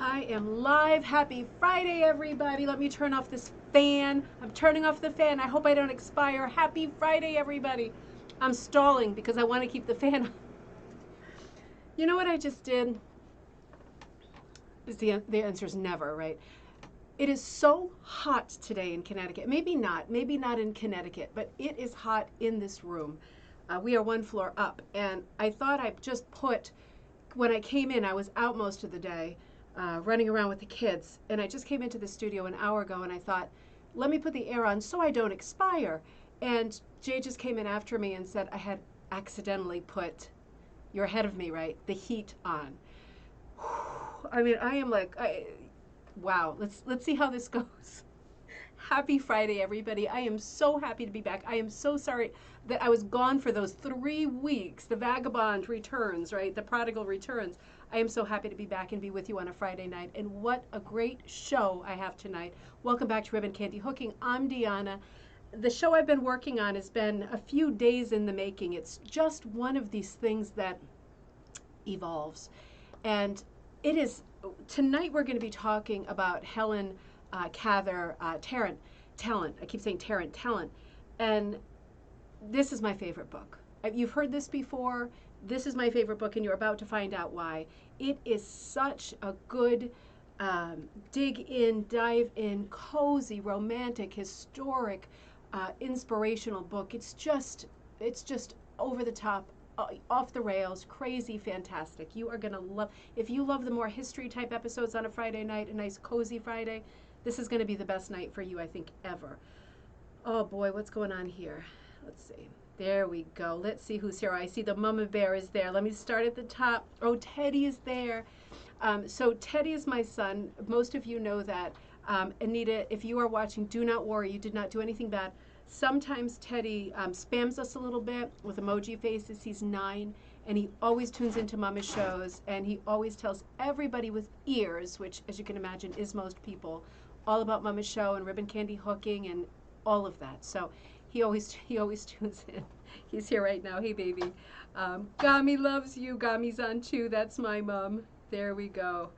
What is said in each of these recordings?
I am live. Happy Friday, everybody. Let me turn off this fan. I'm turning off the fan. I hope I don't expire. Happy Friday, everybody. I'm stalling because I want to keep the fan on. You know what I just did? The answer is never, right? It is so hot today in Connecticut. Maybe not in Connecticut, but it is hot in this room. We are one floor up, and I thought I'd just put, when I came in, I was out most of the day running around with the kids, and I just came into the studio an hour ago, and I thought, let me put the air on so I don't expire. And Jay just came in after me and said I had accidentally put, you're ahead of me, right? The heat on. I mean, I am like, wow. Let's see how this goes. Happy Friday, everybody. I am so happy to be back. I am so sorry that I was gone for those 3 weeks. The vagabond returns, right? The prodigal returns. I am so happy to be back and be with you on a Friday night. And what a great show I have tonight. Welcome back to Ribbon Candy Hooking. I'm Deanna. The show I've been working on has been a few days in the making. It's just one of these things that evolves. And it is, tonight we're going to be talking about Helen Cather Talent. I keep saying Tarrant Talent. And this is my favorite book. You've heard this before. This is my favorite book, and you're about to find out why. It is such a good dig in, dive in, cozy, romantic, historic, inspirational book. It's just over the top, off the rails, crazy, fantastic. You are gonna love. If you love the more history type episodes on a Friday night, a nice cozy Friday, this is going to be the best night for you, I think, ever. Oh boy, what's going on here? Let's see. There we go. Let's see who's here. I see the mama bear is there. Let me start at the top. Oh, Teddy is there. So Teddy is my son. Most of you know that. Anita, if you are watching, do not worry. You did not do anything bad. Sometimes Teddy spams us a little bit with emoji faces. He's 9, and he always tunes into Mama's shows, and he always tells everybody with ears, which, as you can imagine, is most people, all about Mama's show and ribbon candy hooking and all of that. So he always tunes in. He's here right now. Hey, baby. Gami loves you. Gami's on too. That's my mom. There we go.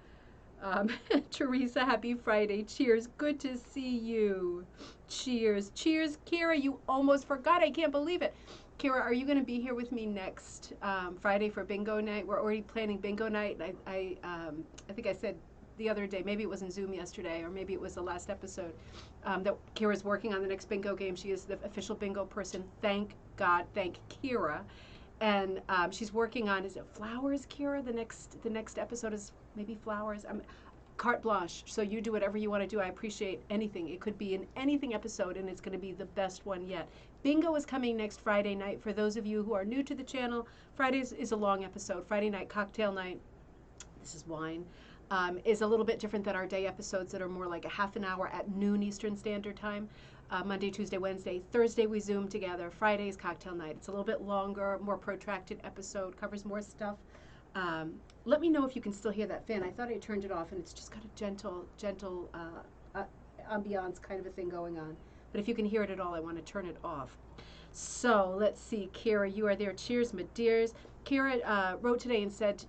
Teresa, happy Friday. Cheers. Good to see you. Cheers. Cheers. Kira, you almost forgot. I can't believe it. Kira, are you going to be here with me next Friday for bingo night? We're already planning bingo night. I think I said the other day, maybe it was in Zoom yesterday, or maybe it was the last episode, that Kira's working on the next bingo game. She is the official bingo person. Thank God. Thank Kira. And she's working on, is it flowers, Kira? The next episode is maybe flowers. Carte blanche. So you do whatever you want to do. I appreciate anything. It could be an anything episode, and it's going to be the best one yet. Bingo is coming next Friday night. For those of you who are new to the channel, Fridays is a long episode. Friday night, cocktail night. This is wine. Is a little bit different than our day episodes that are more like a half an hour at noon Eastern Standard Time. Monday, Tuesday, Wednesday. Thursday we Zoom together. Friday is cocktail night. It's a little bit longer, more protracted episode, covers more stuff. Let me know if you can still hear that fan. I thought I turned it off, and it's just got a gentle ambiance kind of a thing going on. But if you can hear it at all, I want to turn it off. So let's see, Kira, you are there. Cheers, my dears. Kira wrote today and said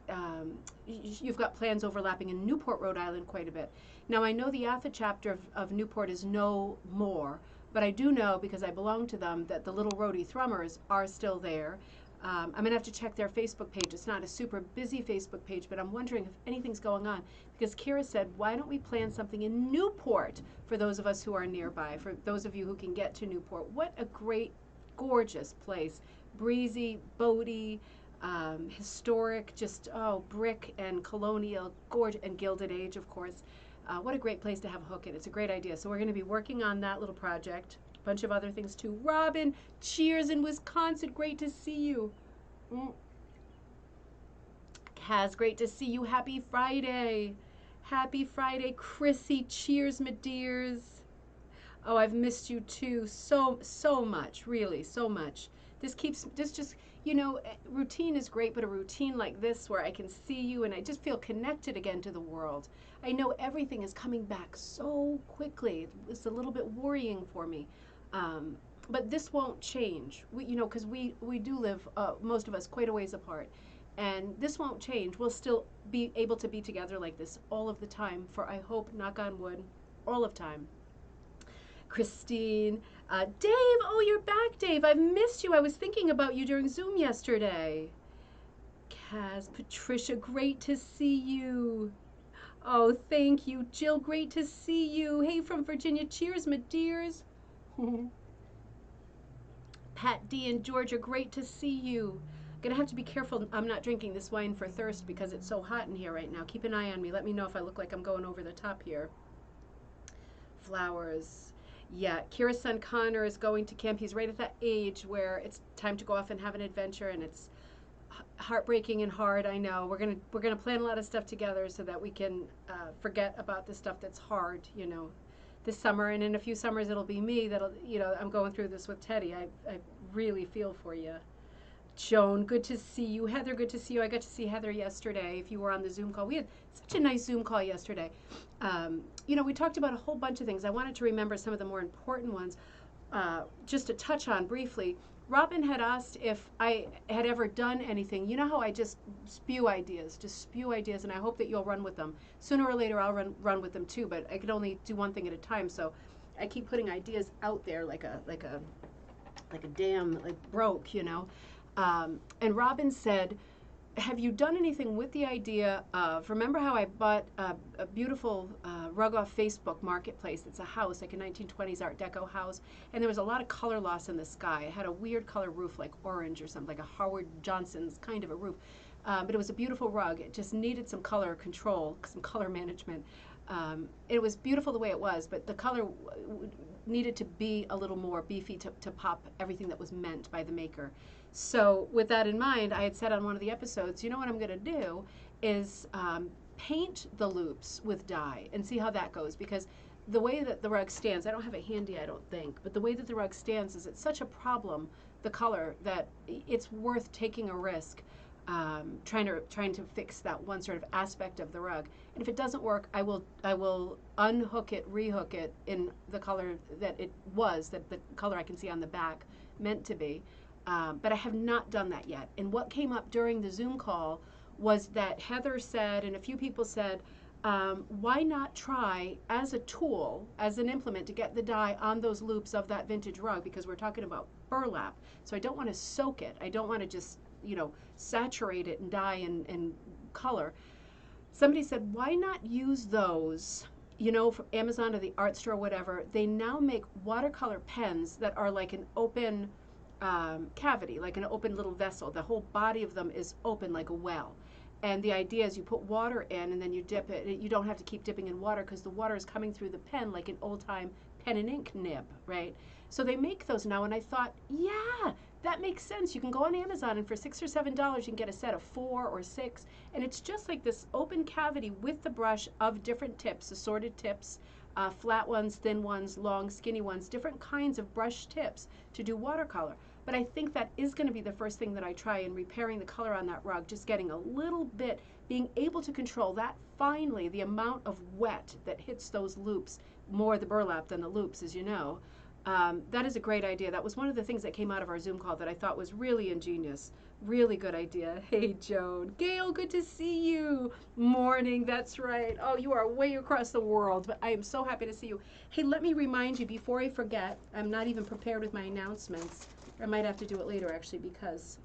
you've got plans overlapping in Newport, Rhode Island quite a bit. Now, I know the ATHA chapter of Newport is no more, but I do know, because I belong to them, that the Little Rhodey Thrummers are still there. I'm going to have to check their Facebook page. It's not a super busy Facebook page, but I'm wondering if anything's going on. Because Kira said, why don't we plan something in Newport for those of us who are nearby, for those of you who can get to Newport. What a great, gorgeous place. Breezy, boaty, historic, just, brick and colonial, gorgeous, and Gilded Age, of course. What a great place to have a hook in. It's a great idea. So we're going to be working on that little project. A bunch of other things too. Robin, cheers in Wisconsin. Great to see you. Kaz, great to see you. Happy Friday. Happy Friday. Chrissy, cheers, my dears. Oh, I've missed you too. So much. Really, so much. This just, routine is great, but a routine like this where I can see you and I just feel connected again to the world. I know everything is coming back so quickly. It's a little bit worrying for me. But this won't change, because we do live, most of us, quite a ways apart. And this won't change. We'll still be able to be together like this all of the time for, I hope, knock on wood, all of time. Christine, Dave, oh, you're back, Dave. I've missed you. I was thinking about you during Zoom yesterday. Kaz, Patricia, great to see you. Oh, thank you. Jill, great to see you. Hey, from Virginia, cheers, my dears. Pat D and Georgia, great to see you. Gonna have to be careful I'm not drinking this wine for thirst because it's so hot in here right now. Keep an eye on me. Let me know if I look like I'm going over the top here. Flowers. Yeah, Kira's son Connor is going to camp. He's right at that age where it's time to go off and have an adventure, and it's heartbreaking and hard. I know. We're gonna plan a lot of stuff together so that we can forget about the stuff that's hard, you know, this summer. And in a few summers it'll be me that'll, you know, I'm going through this with Teddy. I really feel for you. Joan, good to see you. Heather, good to see you. I got to see Heather yesterday. If you were on the Zoom call, we had such a nice Zoom call yesterday. You know, we talked about a whole bunch of things. I wanted to remember some of the more important ones, just to touch on briefly. Robin had asked if I had ever done anything. You know how I just spew ideas, and I hope that you'll run with them. Sooner or later, I'll run with them too, but I can only do one thing at a time. So I keep putting ideas out there like a dam like broke, you know. And Robin said, have you done anything with the idea of, remember how I bought a beautiful rug off Facebook Marketplace? It's a house, like a 1920s Art Deco house, and there was a lot of color loss in the sky. It had a weird color roof, like orange or something, like a Howard Johnson's kind of a roof. But it was a beautiful rug. It just needed some color control, some color management. It was beautiful the way it was, but the color needed to be a little more beefy to pop everything that was meant by the maker. So with that in mind, I had said on one of the episodes, you know what I'm going to do is paint the loops with dye and see how that goes, because the way that the rug stands, I don't have it handy, I don't think, but the way that the rug stands is it's such a problem, the color, that it's worth taking a risk trying to fix that one sort of aspect of the rug. And if it doesn't work, I will unhook it, rehook it in the color that it was, that the color I can see on the back meant to be. But I have not done that yet. And what came up during the Zoom call was that Heather said, and a few people said, why not try as a tool, as an implement to get the dye on those loops of that vintage rug, because we're talking about burlap. So I don't want to soak it. I don't want to just, you know, saturate it in dye and color. Somebody said, why not use those, you know, from Amazon or the art store, whatever. They now make watercolor pens that are like an open cavity, like an open little vessel. The whole body of them is open like a well. And the idea is you put water in and then you dip it. You don't have to keep dipping in water because the water is coming through the pen like an old-time pen and ink nib, right? So they make those now, and I thought, yeah, that makes sense. You can go on Amazon, and for $6 or $7 you can get a set of 4 or 6, and it's just like this open cavity with the brush of different tips, assorted tips, flat ones, thin ones, long, skinny ones, different kinds of brush tips to do watercolor. But I think that is going to be the first thing that I try in repairing the color on that rug, just getting a little bit, being able to control that finely, the amount of wet that hits those loops, more the burlap than the loops, as you know. That is a great idea. That was one of the things that came out of our Zoom call that I thought was really ingenious. Really good idea. Hey, Joan. Gail, good to see you. Morning, that's right. Oh, you are way across the world, but I am so happy to see you. Hey, let me remind you before I forget, I'm not even prepared with my announcements. I might have to do it later, actually, because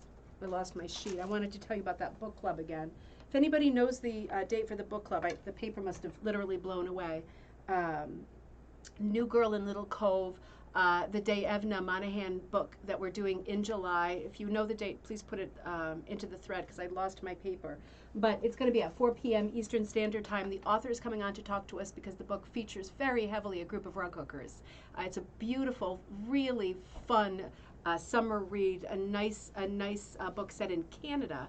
I lost my sheet. I wanted to tell you about that book club again. If anybody knows the date for the book club, the paper must have literally blown away. New Girl in Little Cove, the Day Evna Monahan book that we're doing in July. If you know the date, please put it into the thread because I lost my paper. But it's going to be at 4 p.m. Eastern Standard Time. The author is coming on to talk to us because the book features very heavily a group of rug hookers. It's a beautiful, really fun summer read, a nice book set in Canada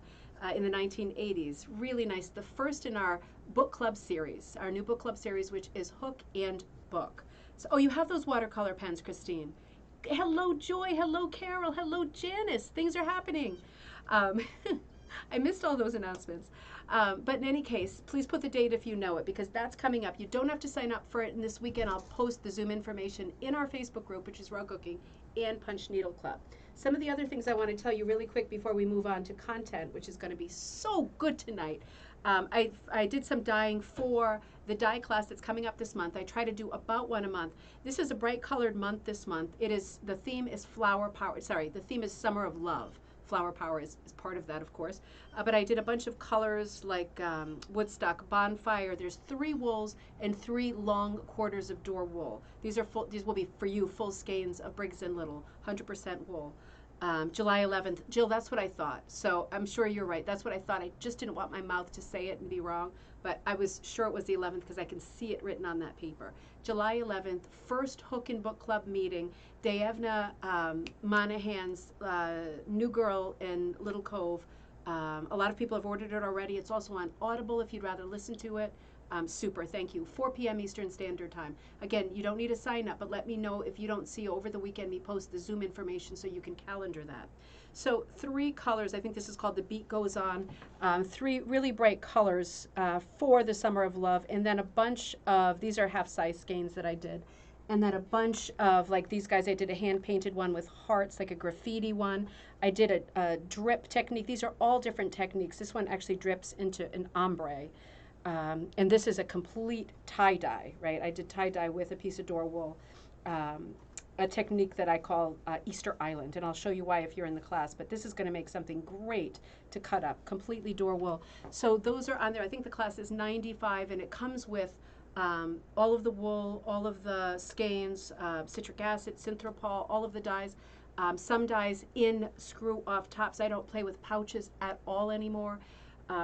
in the 1980s. Really nice. The first in our book club series, our new book club series, which is Hook and Book. So, oh, you have those watercolor pens, Christine. Hello, Joy. Hello, Carol. Hello, Janice. Things are happening. I missed all those announcements. But in any case, please put the date if you know it, because that's coming up. You don't have to sign up for it. And this weekend, I'll post the Zoom information in our Facebook group, which is Rug Hooking and Punch Needle Club. Some of the other things I want to tell you really quick before we move on to content, which is going to be so good tonight. I did some dyeing for the dye class that's coming up this month. I try to do about one a month. This is a bright colored month this month. The theme is flower power. Sorry, the theme is summer of love. Flower power is part of that, of course. But I did a bunch of colors like Woodstock, bonfire. There's 3 wools and 3 long quarters of door wool. These will be for you full skeins of Briggs and Little, 100% wool. July 11th. Jill, that's what I thought. So I'm sure you're right. That's what I thought. I just didn't want my mouth to say it and be wrong, but I was sure it was the 11th because I can see it written on that paper. July 11th, first Hook and Book Club meeting. Dayevna Monahan's New Girl in Little Cove. A lot of people have ordered it already. It's also on Audible if you'd rather listen to it. Super, thank you. 4 p.m. Eastern Standard Time. Again, you don't need to sign up, but let me know if you don't see over the weekend me post the Zoom information so you can calendar that. So 3 colors, I think this is called The Beat Goes On. 3 really bright colors for the Summer of Love, and then a bunch of, these are half-size skeins that I did, and then a bunch of, like these guys, I did a hand-painted one with hearts, like a graffiti one. I did a drip technique. These are all different techniques. This one actually drips into an ombre. And this is a complete tie-dye, right? I did tie-dye with a piece of door wool, a technique that I call Easter Island, and I'll show you why if you're in the class, but this is going to make something great to cut up, completely door wool. So those are on there. I think the class is 95, and it comes with all of the wool, all of the skeins, citric acid, synthropol, all of the dyes. Some dyes in screw-off tops. I don't play with pouches at all anymore.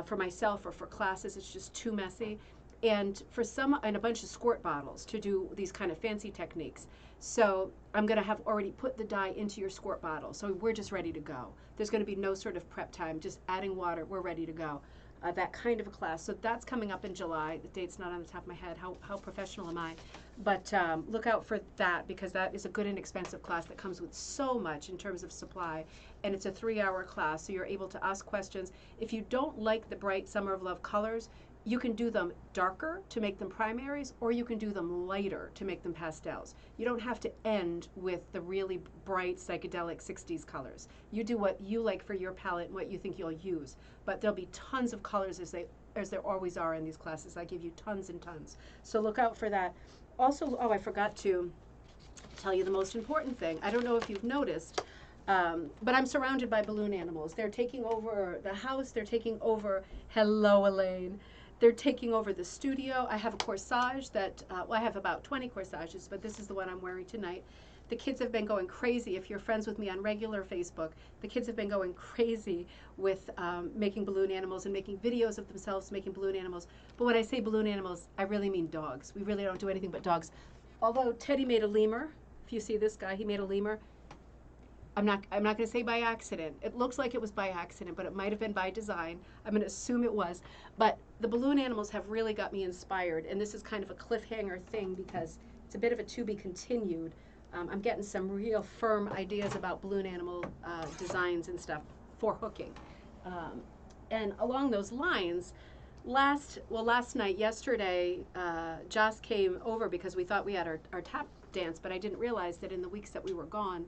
For myself or for classes, it's just too messy. And for some, and a bunch of squirt bottles to do these kind of fancy techniques. So I'm going to have already put the dye into your squirt bottle. So we're just ready to go. There's going to be no sort of prep time, just adding water, we're ready to go. That kind of a class. So that's coming up in July. The date's not on the top of my head. How professional am I? But look out for that because that is a good and expensive class that comes with so much in terms of supply. And it's a 3-hour class, so you're able to ask questions. If you don't like the bright Summer of Love colors, you can do them darker to make them primaries, or you can do them lighter to make them pastels. You don't have to end with the really bright psychedelic 60s colors. You do what you like for your palette and what you think you'll use. But there'll be tons of colors as there always are in these classes. I give you tons and tons. So look out for that. Also, oh, I forgot to tell you the most important thing. I don't know if you've noticed, but I'm surrounded by balloon animals. They're taking over the house. They're taking over, hello, Elaine. They're taking over the studio. I have a corsage that, well, I have about 20 corsages, but this is the one I'm wearing tonight. The kids have been going crazy. If you're friends with me on regular Facebook, the kids have been going crazy with making balloon animals and making videos of themselves making balloon animals. But when I say balloon animals, I really mean dogs. We really don't do anything but dogs. Although Teddy made a lemur. If you see this guy, he made a lemur. I'm not going to say by accident. It looks like it was by accident, but it might have been by design. I'm going to assume it was. But the balloon animals have really got me inspired, and this is kind of a cliffhanger thing because it's a bit of a to be continued. I'm getting some real firm ideas about balloon animal designs and stuff for hooking. And along those lines, last night, yesterday, Joss came over because we thought we had our tap dance, but I didn't realize that in the weeks that we were gone,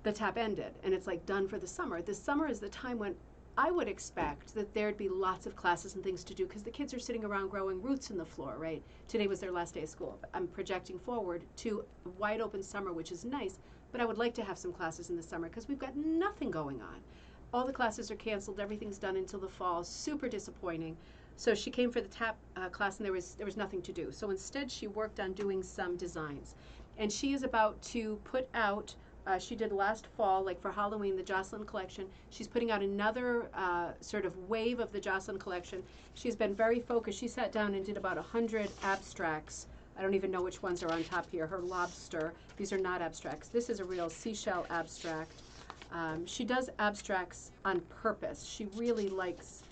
the tap ended, and it's like done for the summer. This summer is the time when I would expect that there'd be lots of classes and things to do because the kids are sitting around growing roots in the floor, right? Today was their last day of school. I'm projecting forward to a wide open summer, which is nice, but I would like to have some classes in the summer because we've got nothing going on. All the classes are canceled. Everything's done until the fall. Super disappointing. So she came for the tap class, and there was nothing to do. So instead, she worked on doing some designs, and she is about to put out. She did last fall, like for Halloween, the Jocelyn collection. She's putting out another sort of wave of the Jocelyn collection. She's been very focused. She sat down and did about 100 abstracts. I don't even know which ones are on top here. Her lobster. These are not abstracts. This is a real seashell abstract. She does abstracts on purpose. She really likes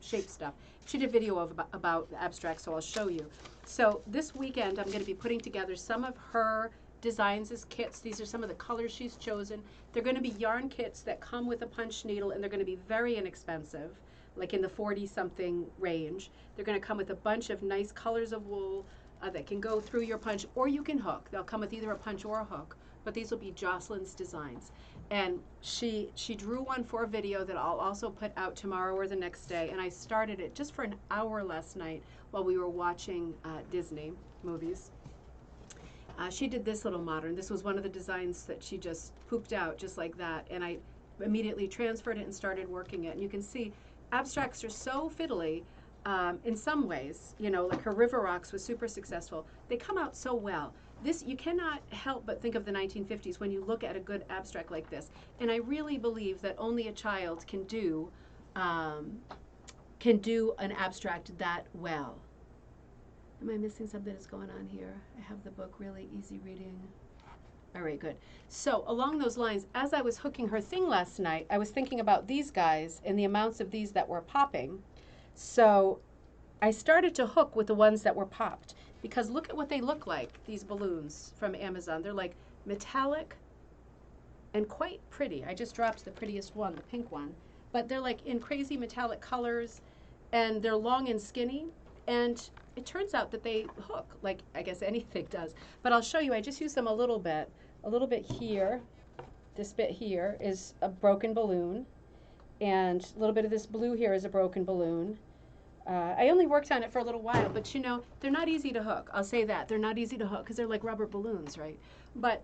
shape stuff. She did a video about abstracts, so I'll show you. So this weekend, I'm going to be putting together some of her designs as kits. These are some of the colors she's chosen. They're going to be yarn kits that come with a punch needle, and they're going to be very inexpensive, like in the 40-something range. They're going to come with a bunch of nice colors of wool that can go through your punch, or you can hook. They'll come with either a punch or a hook, but these will be Jocelyn's designs. And she drew one for a video that I'll also put out tomorrow or the next day. And I started it just for an hour last night while we were watching Disney movies. She did this little modern. This was one of the designs that she just pooped out just like that. And I immediately transferred it and started working it. And you can see abstracts are so fiddly in some ways. You know, like her River Rocks was super successful. They come out so well. This, you cannot help but think of the 1950s when you look at a good abstract like this. And I really believe that only a child can do an abstract that well. Am I missing something that's going on here? I have the book really easy reading. All right, good. So along those lines, as I was hooking her thing last night, I was thinking about these guys and the amounts of these that were popping. So I started to hook with the ones that were popped, because look at what they look like, these balloons from Amazon. They're like metallic and quite pretty. I just dropped the prettiest one, the pink one. But they're like in crazy metallic colors, and they're long and skinny. And it turns out that they hook, like I guess anything does. But I'll show you, I just used them a little bit. A little bit here. This bit here is a broken balloon. And a little bit of this blue here is a broken balloon. I only worked on it for a little while, but you know, they're not easy to hook. I'll say that. They're not easy to hook because they're like rubber balloons, right? But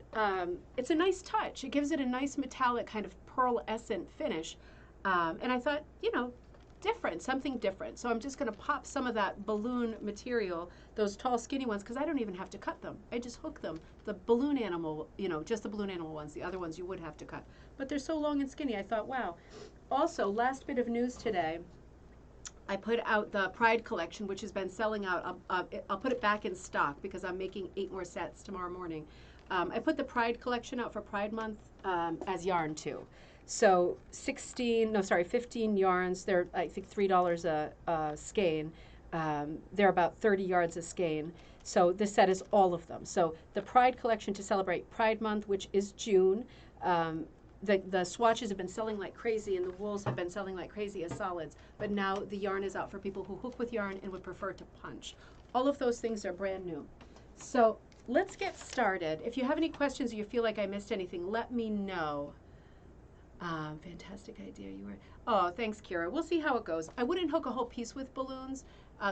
it's a nice touch. It gives it a nice metallic kind of pearlescent finish. And I thought, you know, different, something different. So I'm just going to pop some of that balloon material, those tall, skinny ones, because I don't even have to cut them. I just hook them. The balloon animal, you know, just the balloon animal ones. The other ones you would have to cut. But they're so long and skinny, I thought, wow. Also, last bit of news today, I put out the Pride collection, which has been selling out. I'll put it back in stock because I'm making 8 more sets tomorrow morning. I put the Pride collection out for Pride Month as yarn too. So 15 yarns. They're, I think, $3 a skein. They're about 30 yards a skein. So this set is all of them. So the Pride collection to celebrate Pride Month, which is June. The swatches have been selling like crazy, and the wools have been selling like crazy as solids. But now the yarn is out for people who hook with yarn and would prefer to punch. All of those things are brand new. So let's get started. If you have any questions or you feel like I missed anything, let me know. Fantastic idea. You were. Oh, thanks, Kira. We'll see how it goes. I wouldn't hook a whole piece with balloons.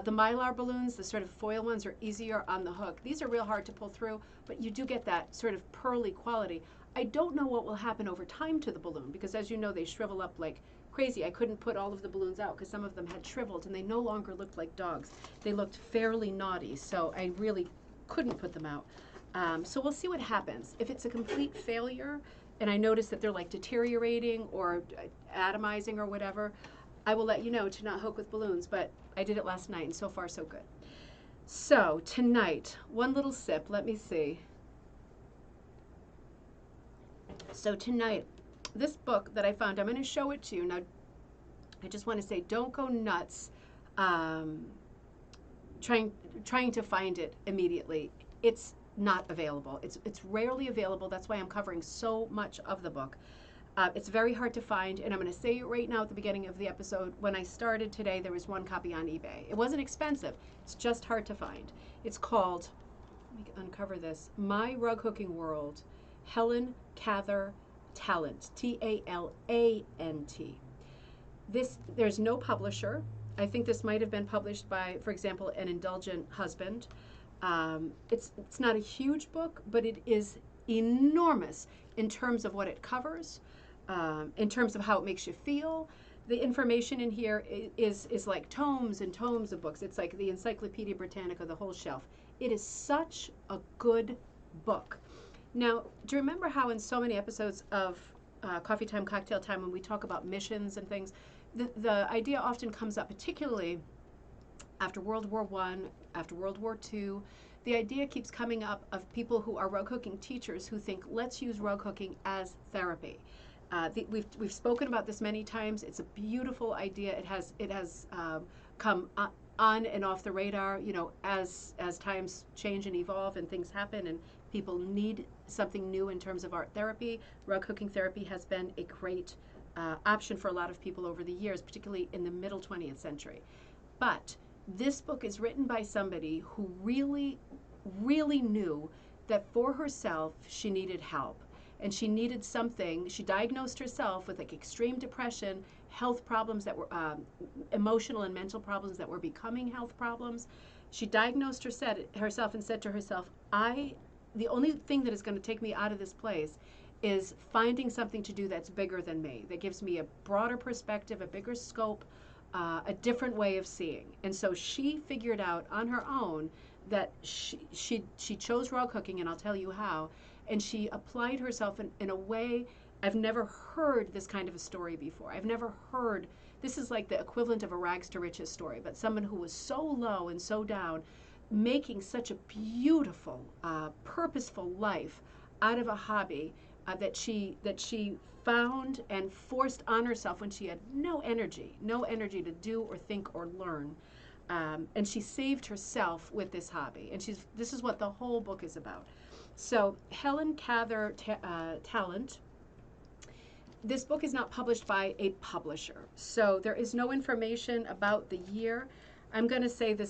The Mylar balloons, the sort of foil ones, are easier on the hook. These are real hard to pull through, but you do get that sort of pearly quality. I don't know what will happen over time to the balloon, because as you know, they shrivel up like crazy. I couldn't put all of the balloons out because some of them had shriveled and they no longer looked like dogs. They looked fairly naughty, so I really couldn't put them out. So we'll see what happens. If it's a complete failure and I notice that they're like deteriorating or atomizing or whatever, I will let you know to not hook with balloons, but I did it last night and so far so good. So tonight, one little sip, let me see. So tonight, this book that I found, I'm going to show it to you. Now, I just want to say, don't go nuts trying to find it immediately. It's not available. It's rarely available. That's why I'm covering so much of the book. It's very hard to find, and I'm going to say it right now at the beginning of the episode. When I started today, there was one copy on eBay. It wasn't expensive. It's just hard to find. It's called, let me uncover this, My Rug Hooking World, Helen Cather Talent, T-A-L-A-N-T. There's no publisher. I think this might have been published by, for example, an indulgent husband. It's not a huge book, but it is enormous in terms of what it covers, in terms of how it makes you feel. The information in here is like tomes and tomes of books. It's like the Encyclopedia Britannica, the whole shelf. It is such a good book. Now, do you remember how in so many episodes of Coffee Time, Cocktail Time, when we talk about missions and things, the idea often comes up, particularly after World War I, after World War II, the idea keeps coming up of people who are rug hooking teachers who think, let's use rug hooking as therapy. We've spoken about this many times. It's a beautiful idea. It has come on and off the radar, you know, as times change and evolve and things happen and people need something new in terms of art therapy. Rug hooking therapy has been a great option for a lot of people over the years, particularly in the middle 20th century. But this book is written by somebody who really, really knew that for herself, she needed help. And she needed something. She diagnosed herself with like extreme depression, health problems that were emotional and mental problems that were becoming health problems. She diagnosed herself and said to herself, the only thing that is going to take me out of this place is finding something to do that's bigger than me, that gives me a broader perspective, a bigger scope, a different way of seeing. And so she figured out on her own that she chose raw cooking, and I'll tell you how, and she applied herself in a way. I've never heard this kind of a story before. I've never heard, this is like the equivalent of a rags to riches story, but someone who was so low and so down, making such a beautiful, purposeful life out of a hobby that she found and forced on herself when she had no energy to do or think or learn. And she saved herself with this hobby. And this is what the whole book is about. So Helen Talent, this book is not published by a publisher. So there is no information about the year. I'm going to say the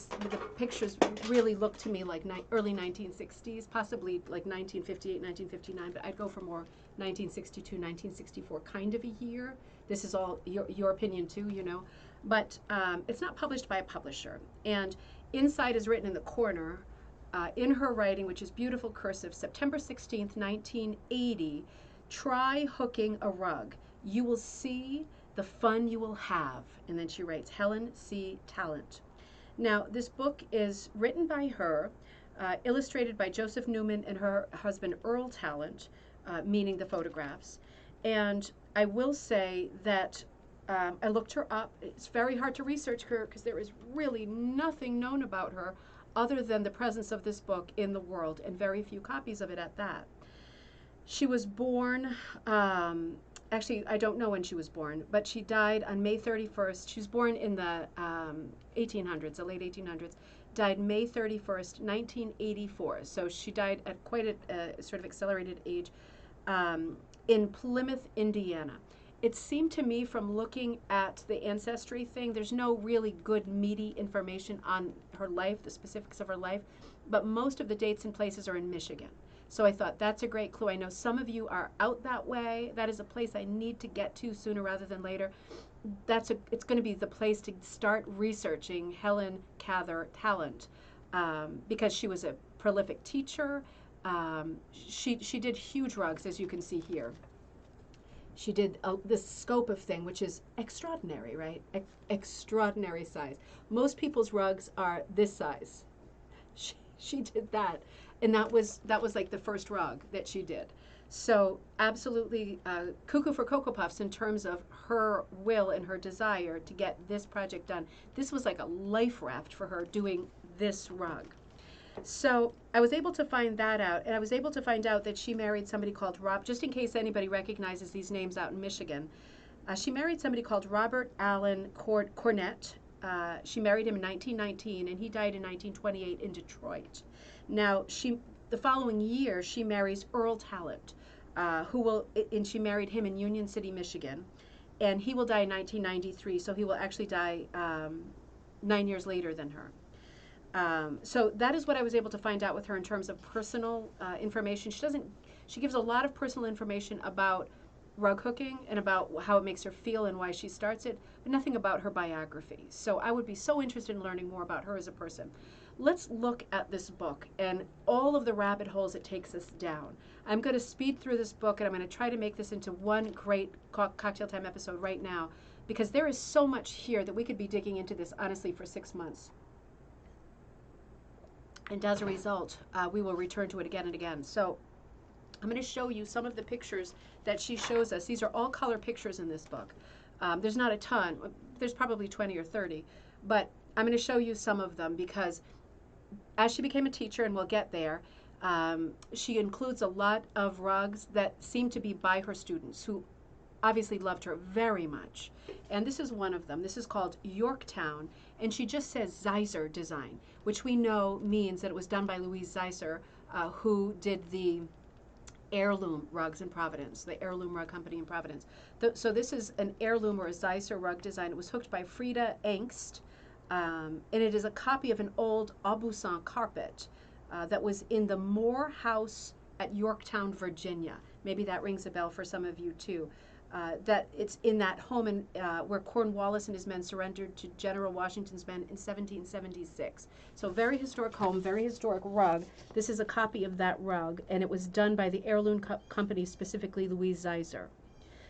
pictures really look to me like early 1960s, possibly like 1958, 1959, but I'd go for more 1962, 1964 kind of a year. This is all your opinion too, you know. But it's not published by a publisher. And inside is written in the corner, in her writing, which is beautiful cursive, September 16th, 1980, try hooking a rug. You will see the fun you will have. And then she writes, Helen C. Talent. Now, this book is written by her, illustrated by Joseph Newman and her husband Earl Talent, meaning the photographs. And I will say that I looked her up. It's very hard to research her because there is really nothing known about her other than the presence of this book in the world, and very few copies of it at that. She was born, actually, I don't know when she was born, but she died on May 31st. She was born in the 1800s, the late 1800s, died May 31st, 1984. So she died at quite a sort of accelerated age in Plymouth, Indiana. It seemed to me from looking at the ancestry thing, there's no really good meaty information on her life, the specifics of her life, but most of the dates and places are in Michigan. So I thought that's a great clue. I know some of you are out that way. That is a place I need to get to sooner rather than later. It's going to be the place to start researching Helen Cather Talent, because she was a prolific teacher. She did huge rugs, as you can see here. She did this scope of thing, which is extraordinary, right? Extraordinary size. Most people's rugs are this size. She did that, and that was like the first rug that she did. So absolutely cuckoo for Cocoa Puffs in terms of her will and her desire to get this project done. This was like a life raft for her doing this rug. So I was able to find that out, and I was able to find out that she married somebody called Rob, just in case anybody recognizes these names out in Michigan. She married somebody called Robert Allen Cornett. She married him in 1919, and he died in 1928 in Detroit. Now, the following year, she marries Earl Talent, and she married him in Union City, Michigan, and he will die in 1993, so he will actually die 9 years later than her. So that is what I was able to find out with her in terms of personal information. She gives a lot of personal information about rug hooking and about how it makes her feel and why she starts it, but nothing about her biography. So I would be so interested in learning more about her as a person. Let's look at this book and all of the rabbit holes it takes us down. I'm going to speed through this book, and I'm going to try to make this into one great Cocktail Time episode right now, because there is so much here that we could be digging into this, honestly, for 6 months. And as a result, we will return to it again and again. So I'm going to show you some of the pictures that she shows us. These are all color pictures in this book. There's not a ton. There's probably 20 or 30. But I'm going to show you some of them because as she became a teacher, and we'll get there, she includes a lot of rugs that seem to be by her students who obviously loved her very much. And this is one of them. This is called Yorktown, and she just says Zeiser design, which we know means that it was done by Louise Zeiser, who did the heirloom rugs in Providence, the heirloom rug company in Providence. So this is an heirloom or a Zeiser rug design. It was hooked by Frida Engst, and it is a copy of an old Aubusson carpet that was in the Moore House at Yorktown, Virginia. Maybe that rings a bell for some of you too. That it's in that home where Cornwallis and his men surrendered to General Washington's men in 1776. So very historic home, very historic rug. This is a copy of that rug, and it was done by the Heirloom Company, specifically Louise Zeiser.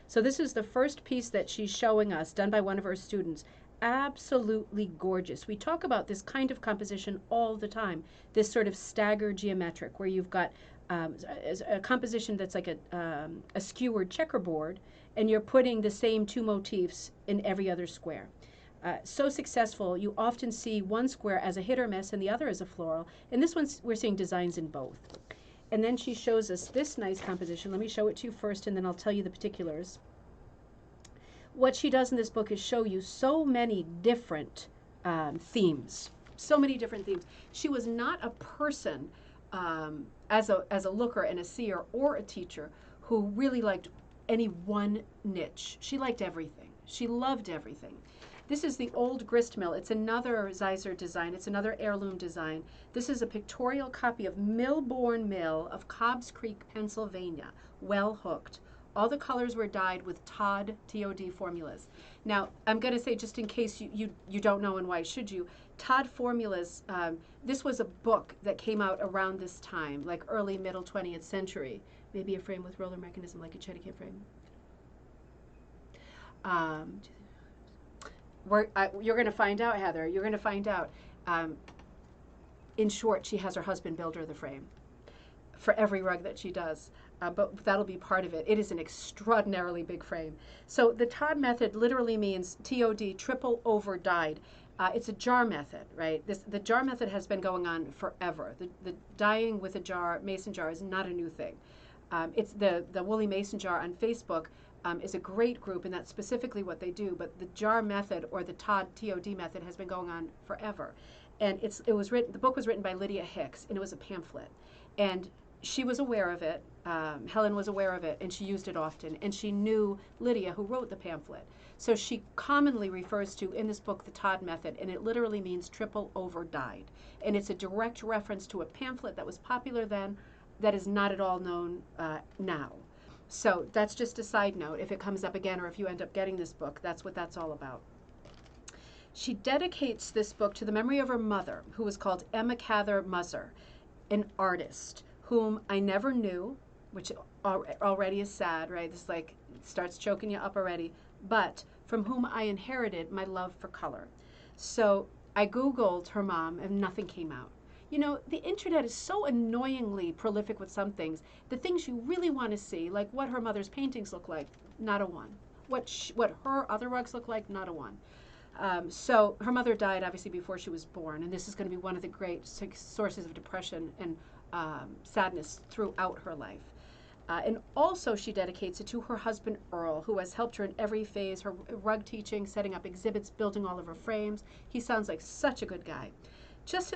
So this is the first piece that she's showing us, done by one of her students. Absolutely gorgeous. We talk about this kind of composition all the time, this sort of staggered geometric, where you've got a composition that's like a skewered checkerboard, and you're putting the same two motifs in every other square. So successful, you often see one square as a hit or miss and the other as a floral. And this one, we're seeing designs in both. And then she shows us this nice composition. Let me show it to you first, and then I'll tell you the particulars. What she does in this book is show you so many different themes. So many different themes. She was not a person as a looker and a seer or a teacher who really liked any one niche. She liked everything. She loved everything. This is the old grist mill. It's another Zeiser design. It's another heirloom design. This is a pictorial copy of Millbourne Mill of Cobbs Creek, Pennsylvania, well hooked. All the colors were dyed with Todd, T-O-D formulas. Now, I'm going to say, just in case you don't know, and why should you, Todd formulas, this was a book that came out around this time, like early, middle 20th century. Maybe a frame with roller mechanism like a Chetty frame. You're going to find out, Heather. You're going to find out. In short, she has her husband build her the frame for every rug that she does. But that'll be part of it. It is an extraordinarily big frame. So the Todd method literally means T-O-D, triple over dyed. It's a jar method, right? The jar method has been going on forever. The dyeing with a jar, mason jar, is not a new thing. It's the Woolly Mason Jar on Facebook is a great group, and that's specifically what they do. But the jar method, or the Todd T-O-D method, has been going on forever. And it was written. The book was written by Lydia Hicks, and it was a pamphlet. And she was aware of it. Helen was aware of it, and she used it often. And she knew Lydia, who wrote the pamphlet. So she commonly refers to, in this book, the Todd method, and it literally means triple over dyed. And it's a direct reference to a pamphlet that was popular then, that is not at all known now. So that's just a side note. If it comes up again, or if you end up getting this book, that's what that's all about. She dedicates this book to the memory of her mother, who was called Emma Cather Musser, an artist whom I never knew, which already is sad, right? This like starts choking you up already, but from whom I inherited my love for color. So I Googled her mom, and nothing came out. You know, the internet is so annoyingly prolific with some things. The things you really want to see, like what her mother's paintings look like, not a one. What her other rugs look like, not a one. So her mother died obviously before she was born, and this is going to be one of the great sources of depression and sadness throughout her life. And also she dedicates it to her husband Earl, who has helped her in every phase, her rug teaching, setting up exhibits, building all of her frames. He sounds like such a good guy.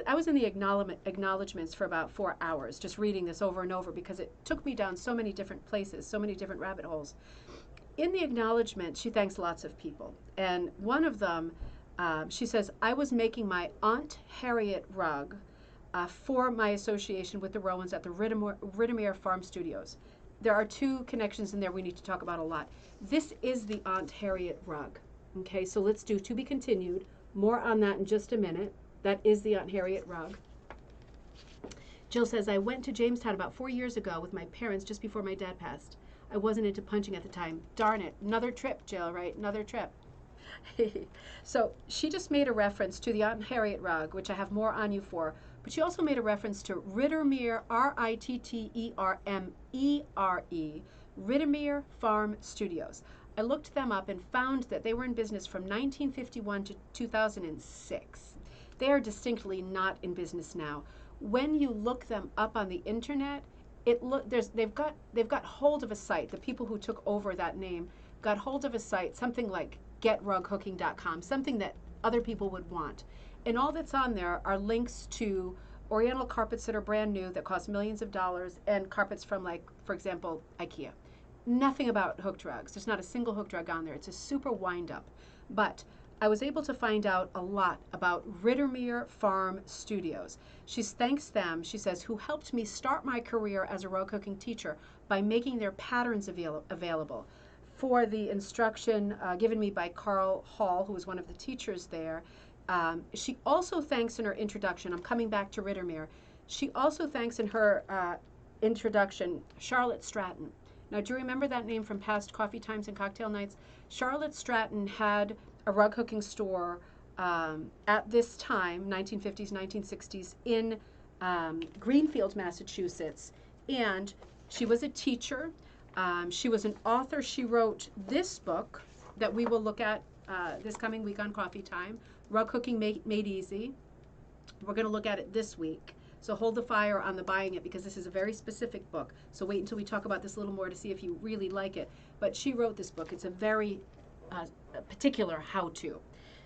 I was in the acknowledgments for about 4 hours, just reading this over and over, because it took me down so many different places, so many different rabbit holes. In the acknowledgement, she thanks lots of people. And one of them, she says, I was making my Aunt Harriet rug for my association with the Rowans at the Rittermere Farm Studios. There are two connections in there we need to talk about a lot. This is the Aunt Harriet rug. Okay, so let's do to be continued. More on that in just a minute. That is the Aunt Harriet rug. Jill says, I went to Jamestown about 4 years ago with my parents just before my dad passed. I wasn't into punching at the time. Darn it. Another trip, Jill, right? Another trip. So she just made a reference to the Aunt Harriet rug, which I have more on you for, but she also made a reference to Rittermere, R-I-T-T-E-R-M-E-R-E, Rittermere Farm Studios. I looked them up and found that they were in business from 1951 to 2006. They are distinctly not in business now. When you look them up on the internet, they've got hold of a site. The people who took over that name got hold of a site, something like getrughooking.com, something that other people would want. And all that's on there are links to Oriental carpets that are brand new that cost millions of dollars, and carpets from, like, for example, IKEA. Nothing about hooked rugs. There's not a single hooked rug on there. It's a super wind up. But I was able to find out a lot about Rittermere Farm Studios. She thanks them, she says, who helped me start my career as a rug cooking teacher by making their patterns available for the instruction given me by Carl Hall, who was one of the teachers there. She also thanks in her introduction, I'm coming back to Rittermere, she also thanks in her introduction Charlotte Stratton. Now, do you remember that name from past coffee times and cocktail nights? Charlotte Stratton had a rug cooking store at this time, 1950s, 1960s, in Greenfield, Massachusetts. And she was a teacher. She was an author. She wrote this book that we will look at this coming week on Coffee Time, Rug Cooking Made Easy. We're going to look at it this week. So hold the fire on the buying it, because this is a very specific book. So wait until we talk about this a little more to see if you really like it. But she wrote this book. It's a very particular how-to.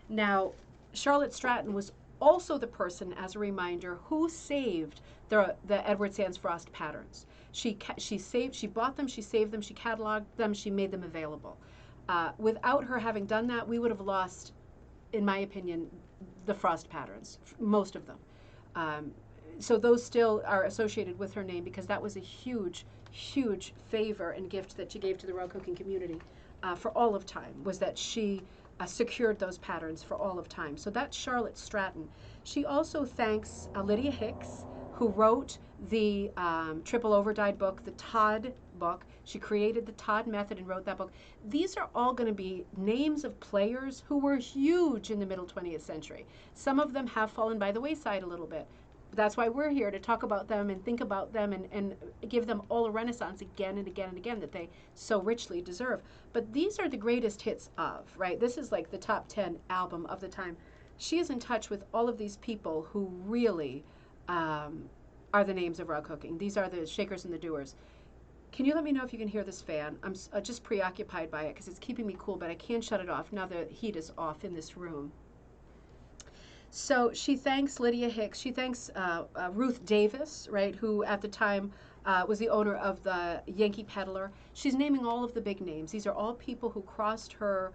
Now, Charlotte Stratton was also the person, as a reminder, who saved the Edward Sands Frost patterns. She bought them, she saved them, she cataloged them, she made them available. Without her having done that, we would have lost, in my opinion, the Frost patterns, most of them. So those still are associated with her name, because that was a huge, huge favor and gift that she gave to the rug cooking community for all of time, was that she secured those patterns for all of time. So that's Charlotte Stratton. She also thanks Lydia Hicks, who wrote the triple overdyed book, the Todd book. She created the Todd method and wrote that book. These are all going to be names of players who were huge in the middle 20th century. Some of them have fallen by the wayside a little bit. That's why we're here, to talk about them and think about them and give them all a renaissance again and again and again that they so richly deserve. But these are the greatest hits of, right? This is like the top 10 album of the time. She is in touch with all of these people who really are the names of rug cooking. These are the shakers and the doers. Can you let me know if you can hear this fan? I'm just preoccupied by it because it's keeping me cool, but I can't shut it off now the heat is off in this room. So she thanks Lydia Hicks. She thanks Ruth Davis, right, who at the time was the owner of the Yankee Peddler. She's naming all of the big names. These are all people who crossed her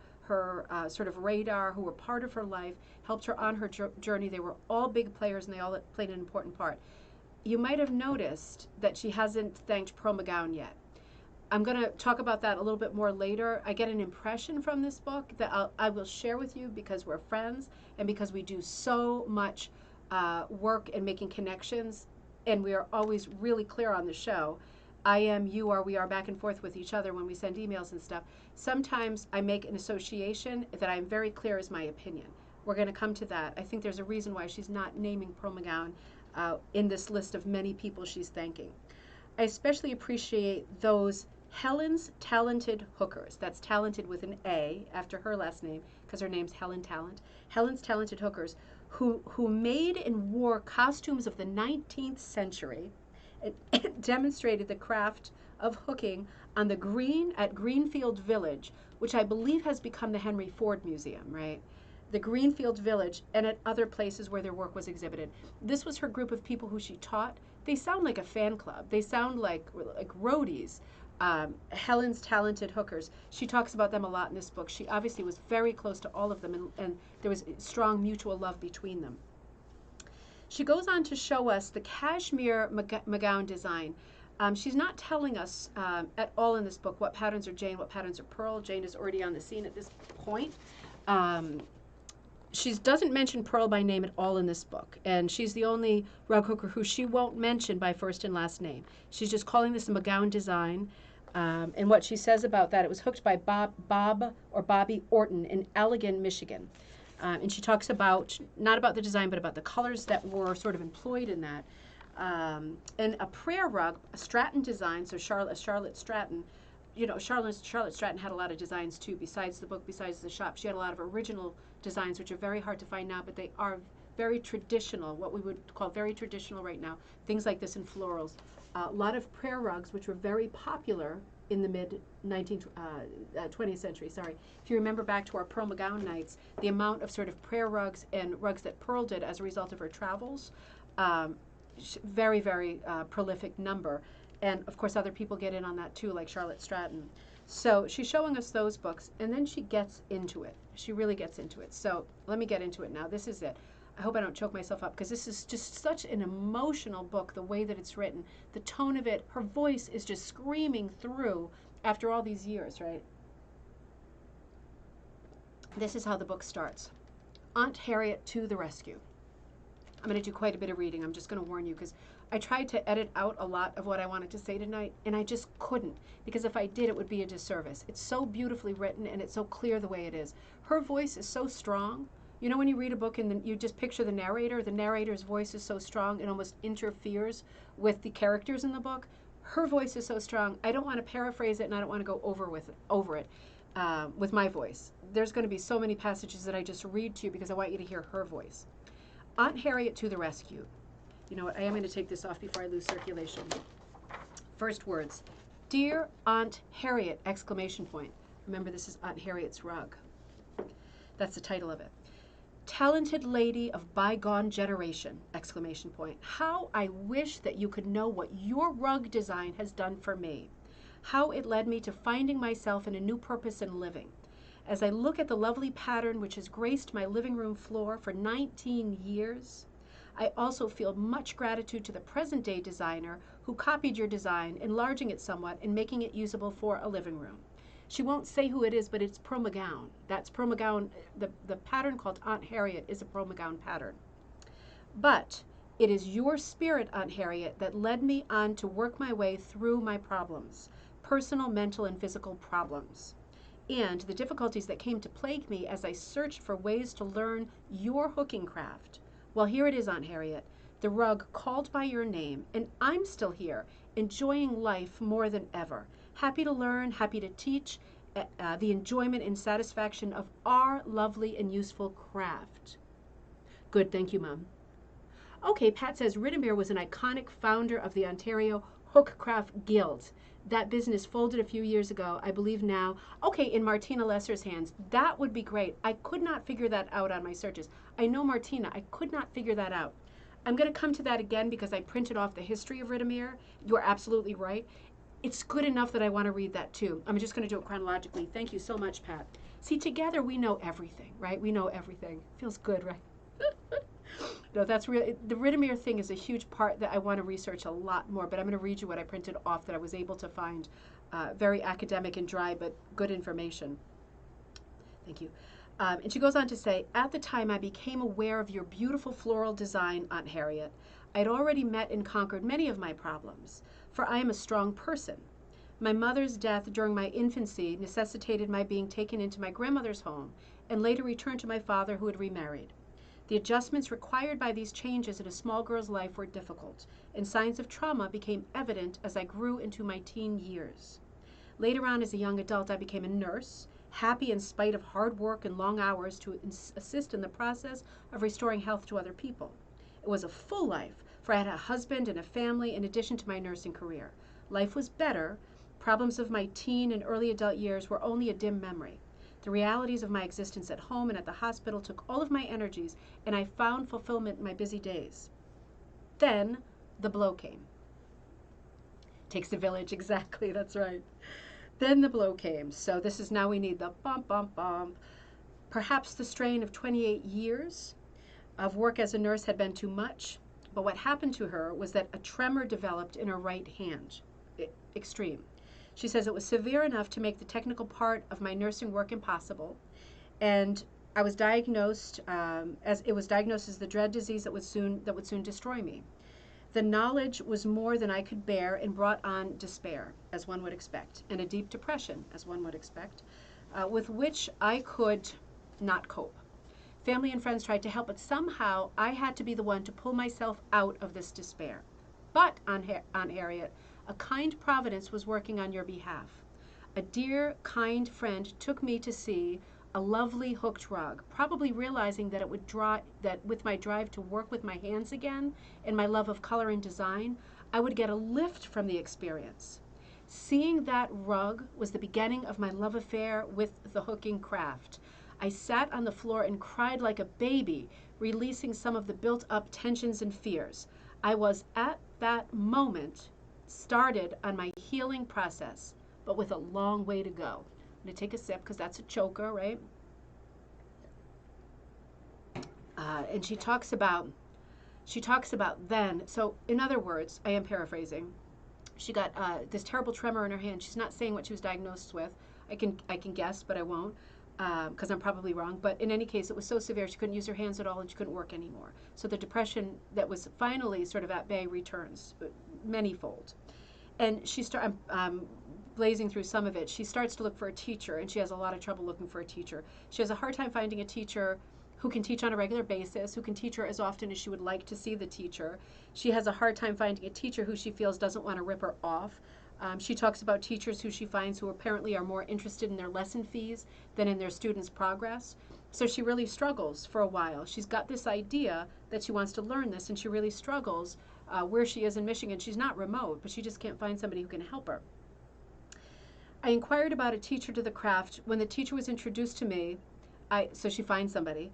sort of radar, who were part of her life, helped her on her journey. They were all big players, and they all played an important part. You might have noticed that she hasn't thanked Pearl McGowan yet. I'm going to talk about that a little bit more later. I get an impression from this book that I will share with you, because we're friends and because we do so much work in making connections, and we are always really clear on the show. I am, you are, we are, back and forth with each other when we send emails and stuff. Sometimes I make an association that I'm very clear is my opinion. We're going to come to that. I think there's a reason why she's not naming Pearl McGowan in this list of many people she's thanking. I especially appreciate those Helen's Talented Hookers. That's talented with an A after her last name, because her name's Helen Talent. Helen's Talented Hookers, who made and wore costumes of the 19th century and demonstrated the craft of hooking on the green at Greenfield Village, which I believe has become the Henry Ford Museum, right? The Greenfield Village, and at other places where their work was exhibited. This was her group of people who she taught. They sound like a fan club. They sound like roadies. Helen's Talented Hookers. She talks about them a lot in this book. She obviously was very close to all of them, and there was strong mutual love between them. She goes on to show us the cashmere McGowan design. She's not telling us at all in this book what patterns are Jane, what patterns are Pearl. Jane is already on the scene at this point. She doesn't mention Pearl by name at all in this book, and she's the only rug hooker who she won't mention by first and last name. She's just calling this a McGowan design, and what she says about that, it was hooked by Bobby Orton in Allegan, Michigan. And she talks about, not about the design, but about the colors that were sort of employed in that. And a prayer rug, a Stratton design, so Charlotte Stratton, you know, Charlotte Stratton had a lot of designs too, besides the book, besides the shop. She had a lot of original designs, which are very hard to find now, but they are very traditional, what we would call very traditional right now. Things like this in florals. A lot of prayer rugs, which were very popular in the mid-20th century. Sorry. If you remember back to our Pearl McGowan nights, the amount of sort of prayer rugs and rugs that Pearl did as a result of her travels, very, very prolific number. And of course, other people get in on that too, like Charlotte Stratton. So she's showing us those books, and then she gets into it. She really gets into it. So let me get into it now. This is it. I hope I don't choke myself up because this is just such an emotional book, the way that it's written, the tone of it. Her voice is just screaming through after all these years, right? This is how the book starts. Aunt Harriet to the rescue. I'm going to do quite a bit of reading. I'm just going to warn you because I tried to edit out a lot of what I wanted to say tonight, and I just couldn't, because if I did, it would be a disservice. It's so beautifully written, and it's so clear the way it is. Her voice is so strong. You know when you read a book and then you just picture the narrator's voice is so strong it almost interferes with the characters in the book? Her voice is so strong. I don't want to paraphrase it, and I don't want to go over it with my voice. There's going to be so many passages that I just read to you because I want you to hear her voice. Aunt Harriet to the rescue. You know what? I am going to take this off before I lose circulation. First words. Dear Aunt Harriet! Exclamation point. Remember, this is Aunt Harriet's rug. That's the title of it. Talented lady of bygone generation! Exclamation point. How I wish that you could know what your rug design has done for me. How it led me to finding myself in a new purpose in living. As I look at the lovely pattern which has graced my living room floor for 19 years, I also feel much gratitude to the present-day designer who copied your design, enlarging it somewhat and making it usable for a living room. She won't say who it is, but it's Pearl McGowan. That's Pearl McGowan. The pattern called Aunt Harriet is a Pearl McGowan pattern. But it is your spirit, Aunt Harriet, that led me on to work my way through my problems, personal, mental, and physical problems, and the difficulties that came to plague me as I searched for ways to learn your hooking craft. Well, here it is, Aunt Harriet, the rug called by your name, and I'm still here, enjoying life more than ever, happy to learn, happy to teach, the enjoyment and satisfaction of our lovely and useful craft. Good, thank you, Mom. Okay, Pat says Rittenbeer was an iconic founder of the Ontario Hookcraft Guild. That business folded a few years ago, I believe now. Okay, in Martina Lesser's hands. That would be great. I could not figure that out on my searches. I know Martina. I could not figure that out. I'm going to come to that again because I printed off the history of Rittenbeer. You're absolutely right. It's good enough that I want to read that too. I'm just going to do it chronologically. Thank you so much, Pat. See, together we know everything, right? We know everything. Feels good, right? No, that's really, the Rittenbeer thing is a huge part that I want to research a lot more, but I'm going to read you what I printed off that I was able to find. Very academic and dry, but good information. Thank you. And she goes on to say, at the time I became aware of your beautiful floral design, Aunt Harriet. I'd already met and conquered many of my problems, for I am a strong person. My mother's death during my infancy necessitated my being taken into my grandmother's home and later returned to my father, who had remarried. The adjustments required by these changes in a small girl's life were difficult, and signs of trauma became evident as I grew into my teen years. Later on, as a young adult, I became a nurse, happy in spite of hard work and long hours to assist in the process of restoring health to other people. It was a full life, for I had a husband and a family in addition to my nursing career. Life was better. Problems of my teen and early adult years were only a dim memory. The realities of my existence at home and at the hospital took all of my energies, and I found fulfillment in my busy days. Then the blow came. Takes a village, exactly, that's right. Then the blow came. So this is now we need the bump, bump, bump. Perhaps the strain of 28 years of work as a nurse had been too much, but what happened to her was that a tremor developed in her right hand. Extreme. She says it was severe enough to make the technical part of my nursing work impossible, and I was diagnosed as the dread disease that would soon destroy me. The knowledge was more than I could bear and brought on despair, as one would expect, and a deep depression, as one would expect, with which I could not cope. Family and friends tried to help, but somehow I had to be the one to pull myself out of this despair. But, Aunt Harriet, a kind providence was working on your behalf. A dear, kind friend took me to see a lovely hooked rug, probably realizing that that with my drive to work with my hands again and my love of color and design, I would get a lift from the experience. Seeing that rug was the beginning of my love affair with the hooking craft. I sat on the floor and cried like a baby, releasing some of the built-up tensions and fears. I was at that moment started on my healing process. but with a long way to go. I'm going to take a sip because that's a choker, right? And she talks about then. So in other words, I am paraphrasing. She got this terrible tremor in her hand. She's not saying what she was diagnosed with. I can guess, but I won't because I'm probably wrong. But in any case, it was so severe she couldn't use her hands at all and she couldn't work anymore. So the depression that was finally sort of at bay returns manyfold. And I'm blazing through some of it. She starts to look for a teacher, and she has a lot of trouble looking for a teacher. She has a hard time finding a teacher who can teach on a regular basis, who can teach her as often as she would like to see the teacher. She has a hard time finding a teacher who she feels doesn't want to rip her off. She talks about teachers who she finds who apparently are more interested in their lesson fees than in their students' progress. So she really struggles for a while. She's got this idea that she wants to learn this, and she really struggles where she is in Michigan. She's not remote, but she just can't find somebody who can help her. I inquired about a teacher to the craft. When the teacher was introduced to me, so she finds somebody,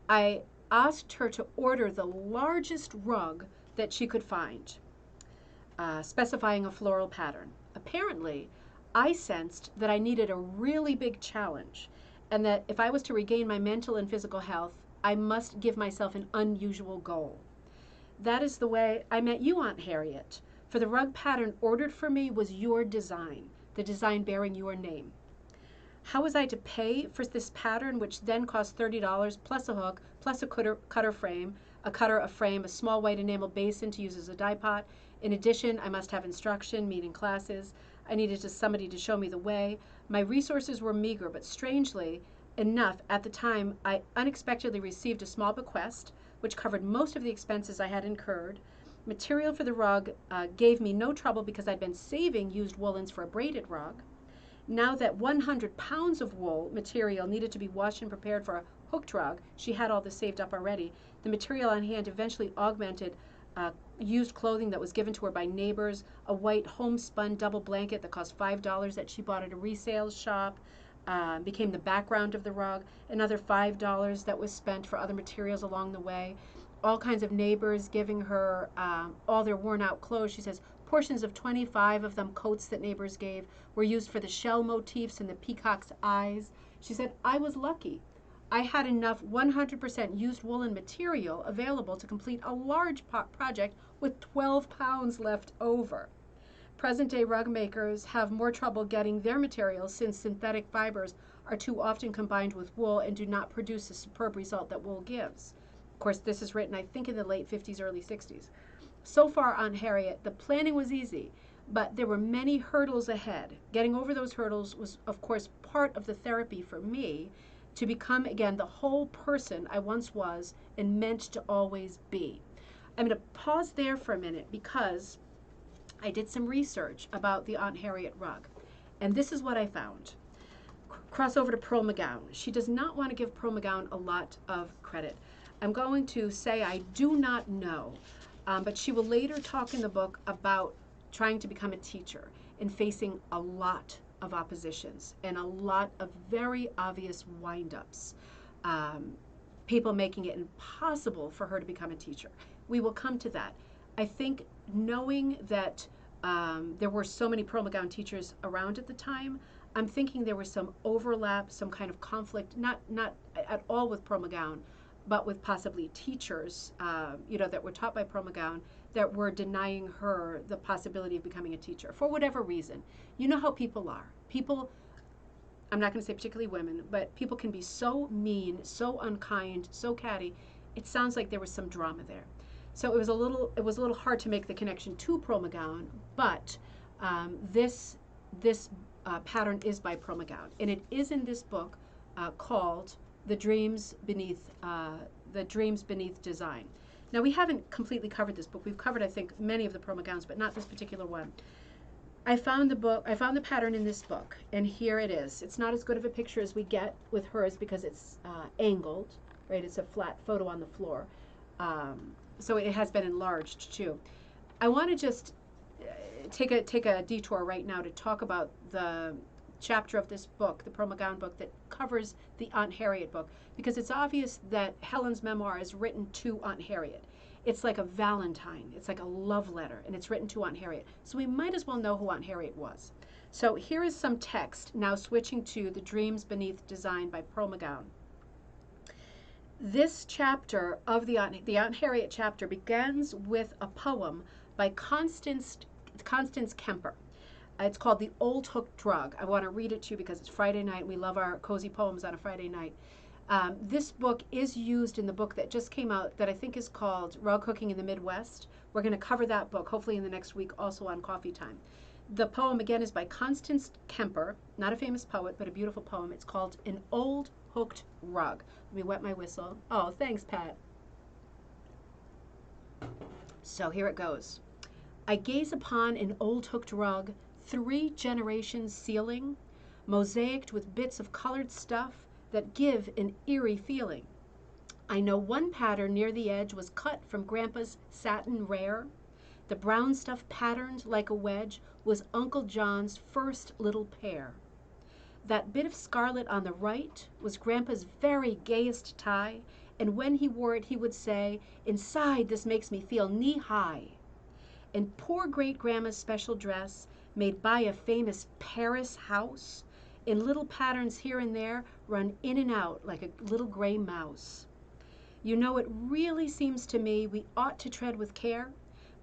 I asked her to order the largest rug that she could find, specifying a floral pattern. Apparently, I sensed that I needed a really big challenge, and that if I was to regain my mental and physical health, I must give myself an unusual goal. That is the way I met you, Aunt Harriet, for the rug pattern ordered for me was your design, the design bearing your name. How was I to pay for this pattern, which then cost $30 plus a hook, plus a cutter frame, a frame, a small white enamel basin to use as a dye pot. In addition, I must have instruction, meeting classes. I needed somebody to show me the way. My resources were meager, but strangely enough, at the time, I unexpectedly received a small bequest, which covered most of the expenses I had incurred. Material for the rug gave me no trouble because I'd been saving used woolens for a braided rug. Now that 100 pounds of wool material needed to be washed and prepared for a hooked rug, she had all this saved up already. The material on hand eventually augmented used clothing that was given to her by neighbors, a white homespun double blanket that cost $5 that she bought at a resale shop, became the background of the rug, another $5 that was spent for other materials along the way. All kinds of neighbors giving her all their worn out clothes. She says portions of 25 of them coats that neighbors gave were used for the shell motifs and the peacock's eyes. She said, I was lucky. I had enough 100% used woolen material available to complete a large project with 12 pounds left over. Present-day rug makers have more trouble getting their materials since synthetic fibers are too often combined with wool and do not produce the superb result that wool gives. Of course, this is written, I think, in the late 50s, early 60s. So far, Aunt Harriet, the planning was easy, but there were many hurdles ahead. Getting over those hurdles was, of course, part of the therapy for me to become, again, the whole person I once was and meant to always be. I'm going to pause there for a minute because I did some research about the Aunt Harriet rug, and this is what I found. Cross over to Pearl McGowan. She does not want to give Pearl McGowan a lot of credit. I'm going to say I do not know, but she will later talk in the book about trying to become a teacher and facing a lot of oppositions and a lot of very obvious wind-ups. People making it impossible for her to become a teacher. We will come to that. I think knowing that there were so many Pearl McGowan teachers around at the time, I'm thinking there was some overlap, some kind of conflict, not at all with Pearl McGowan, but with possibly teachers, that were taught by Pearl McGowan that were denying her the possibility of becoming a teacher for whatever reason. You know how people are. People, I'm not going to say particularly women, but people can be so mean, so unkind, so catty. It sounds like there was some drama there. So it was a little hard to make the connection to Pearl McGowan, but this pattern is by Pearl McGowan, and it is in this book called The Dreams Beneath Design. Now, we haven't completely covered this book. We've covered, I think, many of the Pearl McGowans, but not this particular one. I found the pattern in this book, and here it is. It's not as good of a picture as we get with hers because it's angled, right? It's a flat photo on the floor. So it has been enlarged too. I want to just take a detour right now to talk about the chapter of this book, the Pearl McGowan book, that covers the Aunt Harriet book, because it's obvious that Helen's memoir is written to Aunt Harriet. It's like a Valentine. It's like a love letter, and it's written to Aunt Harriet. So we might as well know who Aunt Harriet was. So here is some text, now switching to The Dreams Beneath Design by Pearl McGowan. This chapter of the Aunt Harriet chapter begins with a poem by Constance Kemper. It's called The Old Hook Drug. I want to read it to you because it's Friday night. We love our cozy poems on a Friday night. This book is used in the book that just came out that I think is called Rug Hooking in the Midwest. We're going to cover that book hopefully in the next week, also on Coffee Time. The poem again is by Constance Kemper, not a famous poet, but a beautiful poem. It's called An Old Hooked Rug. Let me wet my whistle. Oh, thanks, Pat. So here it goes. I gaze upon an old hooked rug, 3 generations ceiling, mosaicked with bits of colored stuff that give an eerie feeling. I know one pattern near the edge was cut from Grandpa's satin rare. The brown stuff patterned like a wedge was Uncle John's first little pair. That bit of scarlet on the right was Grandpa's very gayest tie, and when he wore it he would say, "Inside this makes me feel knee-high." And poor great-grandma's special dress, made by a famous Paris house, in little patterns here and there, run in and out like a little gray mouse. You know, it really seems to me we ought to tread with care.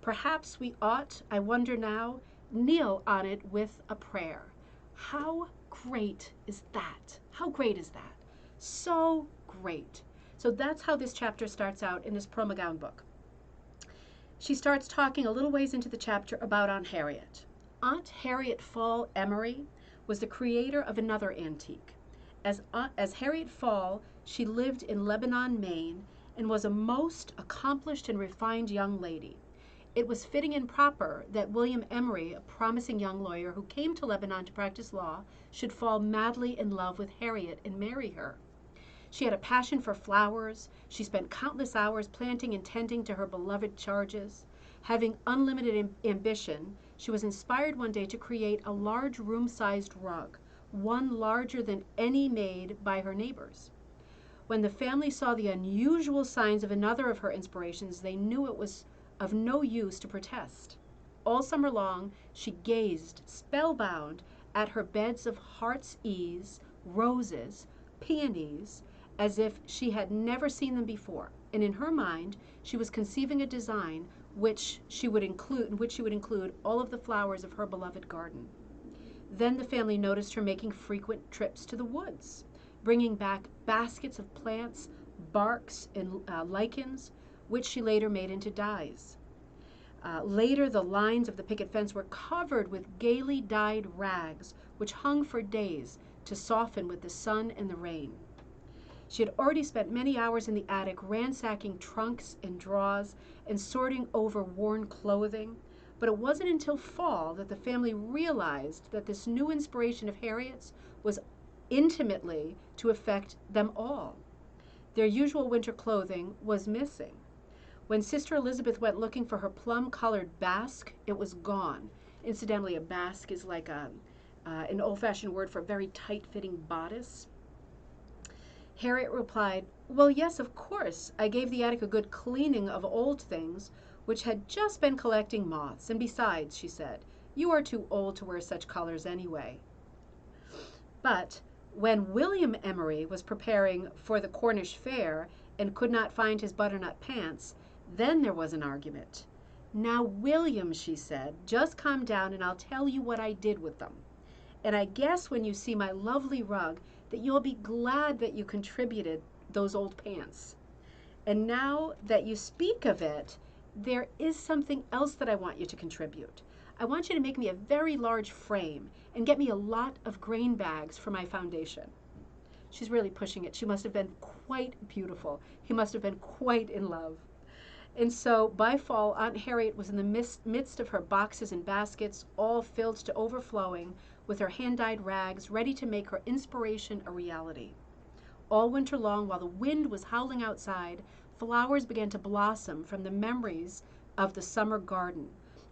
Perhaps we ought, I wonder now, kneel on it with a prayer. How great is that? How great is that? So great. So that's how this chapter starts out in this Pearl McGowan book. She starts talking a little ways into the chapter about Aunt Harriet. Aunt Harriet Fall Emery was the creator of another antique. As Harriet Fall, she lived in Lebanon, Maine, and was a most accomplished and refined young lady. It was fitting and proper that William Emery, a promising young lawyer who came to Lebanon to practice law, should fall madly in love with Harriet and marry her. She had a passion for flowers. She spent countless hours planting and tending to her beloved charges. Having unlimited ambition, she was inspired one day to create a large room-sized rug, one larger than any made by her neighbors. When the family saw the unusual signs of another of her inspirations, they knew it was of no use to protest. All summer long, she gazed, spellbound, at her beds of heart's ease, roses, peonies, as if she had never seen them before, and in her mind she was conceiving a design in which she would include all of the flowers of her beloved garden. Then the family noticed her making frequent trips to the woods, bringing back baskets of plants, barks, and lichens, which she later made into dyes. Later, the lines of the picket fence were covered with gaily dyed rags, which hung for days to soften with the sun and the rain. She had already spent many hours in the attic ransacking trunks and drawers and sorting over worn clothing, but it wasn't until fall that the family realized that this new inspiration of Harriet's was intimately to affect them all. Their usual winter clothing was missing. When Sister Elizabeth went looking for her plum-colored basque, it was gone. Incidentally, a basque is like an old-fashioned word for a very tight-fitting bodice. Harriet replied, "Well, yes, of course. I gave the attic a good cleaning of old things, which had just been collecting moths. And besides," she said, "you are too old to wear such colors anyway." But when William Emery was preparing for the Cornish fair and could not find his butternut pants, then there was an argument. "Now, William," she said, "just calm down and I'll tell you what I did with them. And I guess when you see my lovely rug that you'll be glad that you contributed those old pants. And now that you speak of it, there is something else that I want you to contribute. I want you to make me a very large frame and get me a lot of grain bags for my foundation." She's really pushing it. She must have been quite beautiful. He must have been quite in love. And so by fall, Aunt Harriet was in the midst of her boxes and baskets, all filled to overflowing with her hand-dyed rags, ready to make her inspiration a reality. All winter long, while the wind was howling outside, flowers began to blossom from the memories of the summer garden.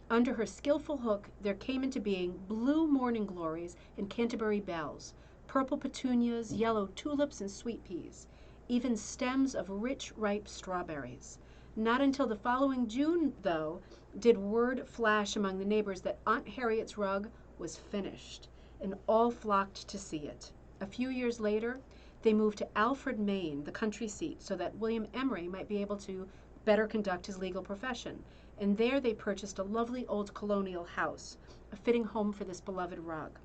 Under her skillful hook, there came into being blue morning glories and Canterbury bells, purple petunias, yellow tulips, and sweet peas, even stems of rich, ripe strawberries. Not until the following June, though, did word flash among the neighbors that Aunt Harriet's rug was finished, and all flocked to see it. A few years later, they moved to Alfred, Maine, the country seat, so that William Emery might be able to better conduct his legal profession. And there they purchased a lovely old colonial house, a fitting home for this beloved rug.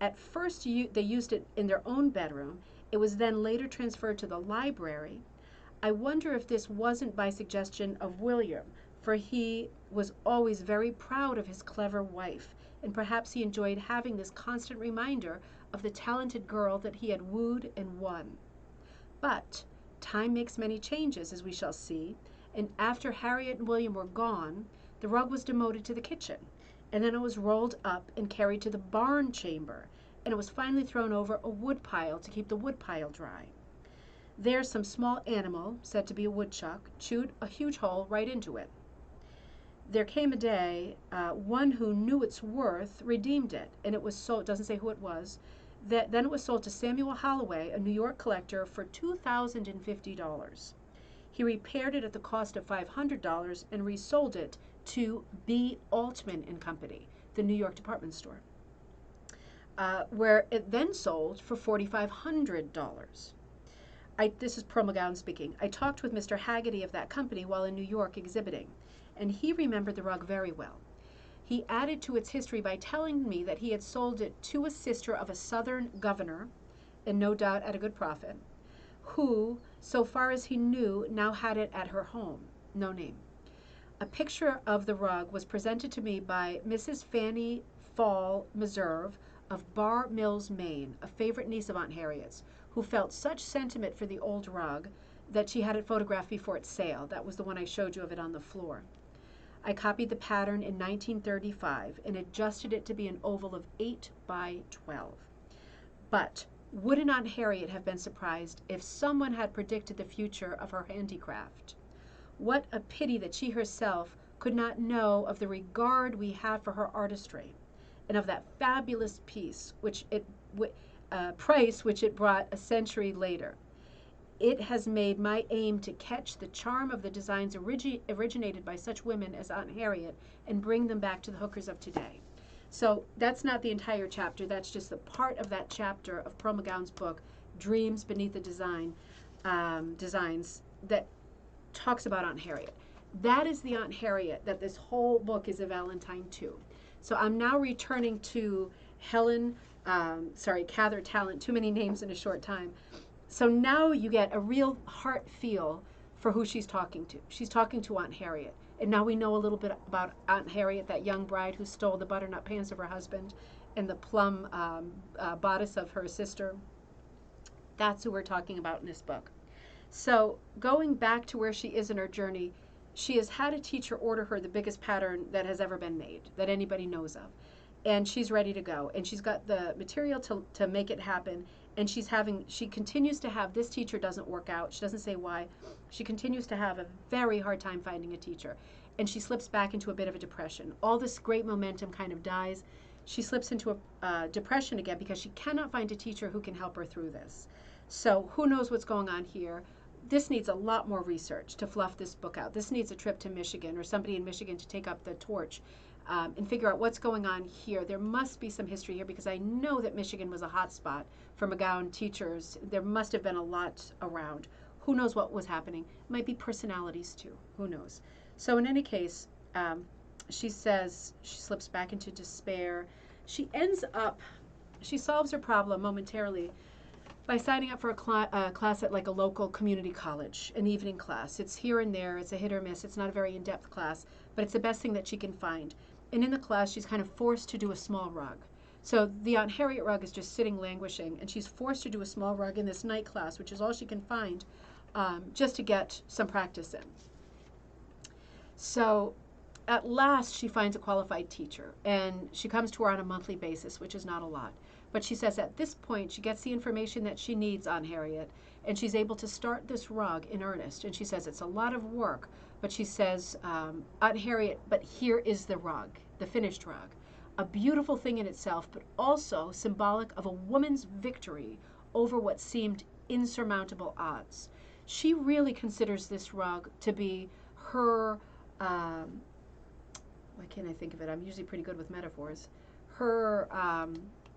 At first, they used it in their own bedroom. It was then later transferred to the library. I wonder if this wasn't by suggestion of William, for he was always very proud of his clever wife, and perhaps he enjoyed having this constant reminder of the talented girl that he had wooed and won. But time makes many changes, as we shall see, and after Harriet and William were gone, the rug was demoted to the kitchen, and then it was rolled up and carried to the barn chamber, and it was finally thrown over a wood pile to keep the wood pile dry. There some small animal, said to be a woodchuck, chewed a huge hole right into it. There came a day, one who knew its worth redeemed it, and it was sold, it doesn't say who it was, then it was sold to Samuel Holloway, a New York collector, for $2,050. He repaired it at the cost of $500 and resold it to B. Altman and Company, the New York department store, where it then sold for $4,500. This is Pearl McGowan speaking. I talked with Mr. Haggerty of that company while in New York exhibiting, and he remembered the rug very well. He added to its history by telling me that he had sold it to a sister of a Southern governor, and no doubt at a good profit, who, so far as he knew, now had it at her home. No name. A picture of the rug was presented to me by Mrs. Fanny Fall Meserve of Bar Mills, Maine, a favorite niece of Aunt Harriet's, who felt such sentiment for the old rug that she had it photographed before its sale. That was the one I showed you of it on the floor. I copied the pattern in 1935 and adjusted it to be an oval of 8 by 12. But wouldn't Aunt Harriet have been surprised if someone had predicted the future of her handicraft? What a pity that she herself could not know of the regard we have for her artistry, and of that fabulous piece, price which it brought a century later. It has made my aim to catch the charm of the designs originated by such women as Aunt Harriet and bring them back to the hookers of today. So that's not the entire chapter. That's just the part of that chapter of Pearl McGowan's book, Dreams Beneath the Designs, that talks about Aunt Harriet. That is the Aunt Harriet that this whole book is a Valentine to. So I'm now returning to Cather Talent, too many names in a short time. So now you get a real heart feel for who she's talking to. She's talking to Aunt Harriet. And now we know a little bit about Aunt Harriet, that young bride who stole the butternut pants of her husband and the plum bodice of her sister. That's who we're talking about in this book. So going back to where she is in her journey, she has had a teacher order her the biggest pattern that has ever been made, that anybody knows of. And she's ready to go. And she's got the material to make it happen. And she continues to have, this teacher doesn't work out. She doesn't say why. She continues to have a very hard time finding a teacher. And she slips back into a bit of a depression. All this great momentum kind of dies. She slips into a depression again because she cannot find a teacher who can help her through this. So who knows what's going on here? This needs a lot more research to fluff this book out. This needs a trip to Michigan, or somebody in Michigan to take up the torch and figure out what's going on here. There must be some history here, because I know that Michigan was a hot spot for McGowan teachers. There must have been a lot around. Who knows what was happening? It might be personalities too. Who knows? So in any case, she says she slips back into despair. She solves her problem momentarily by signing up for a class at like a local community college, an evening class. It's here and there. It's a hit or miss. It's not a very in-depth class, but it's the best thing that she can find. And in the class, she's kind of forced to do a small rug. So the Aunt Harriet rug is just sitting languishing, and she's forced to do a small rug in this night class, which is all she can find, just to get some practice in. So at last, she finds a qualified teacher, and she comes to her on a monthly basis, which is not a lot. But she says at this point, she gets the information that she needs on Harriet, and she's able to start this rug in earnest. And she says it's a lot of work, but she says, Aunt Harriet, but here is the rug, the finished rug. A beautiful thing in itself, but also symbolic of a woman's victory over what seemed insurmountable odds. She really considers this rug to be her, why can't I think of it? I'm usually pretty good with metaphors. her,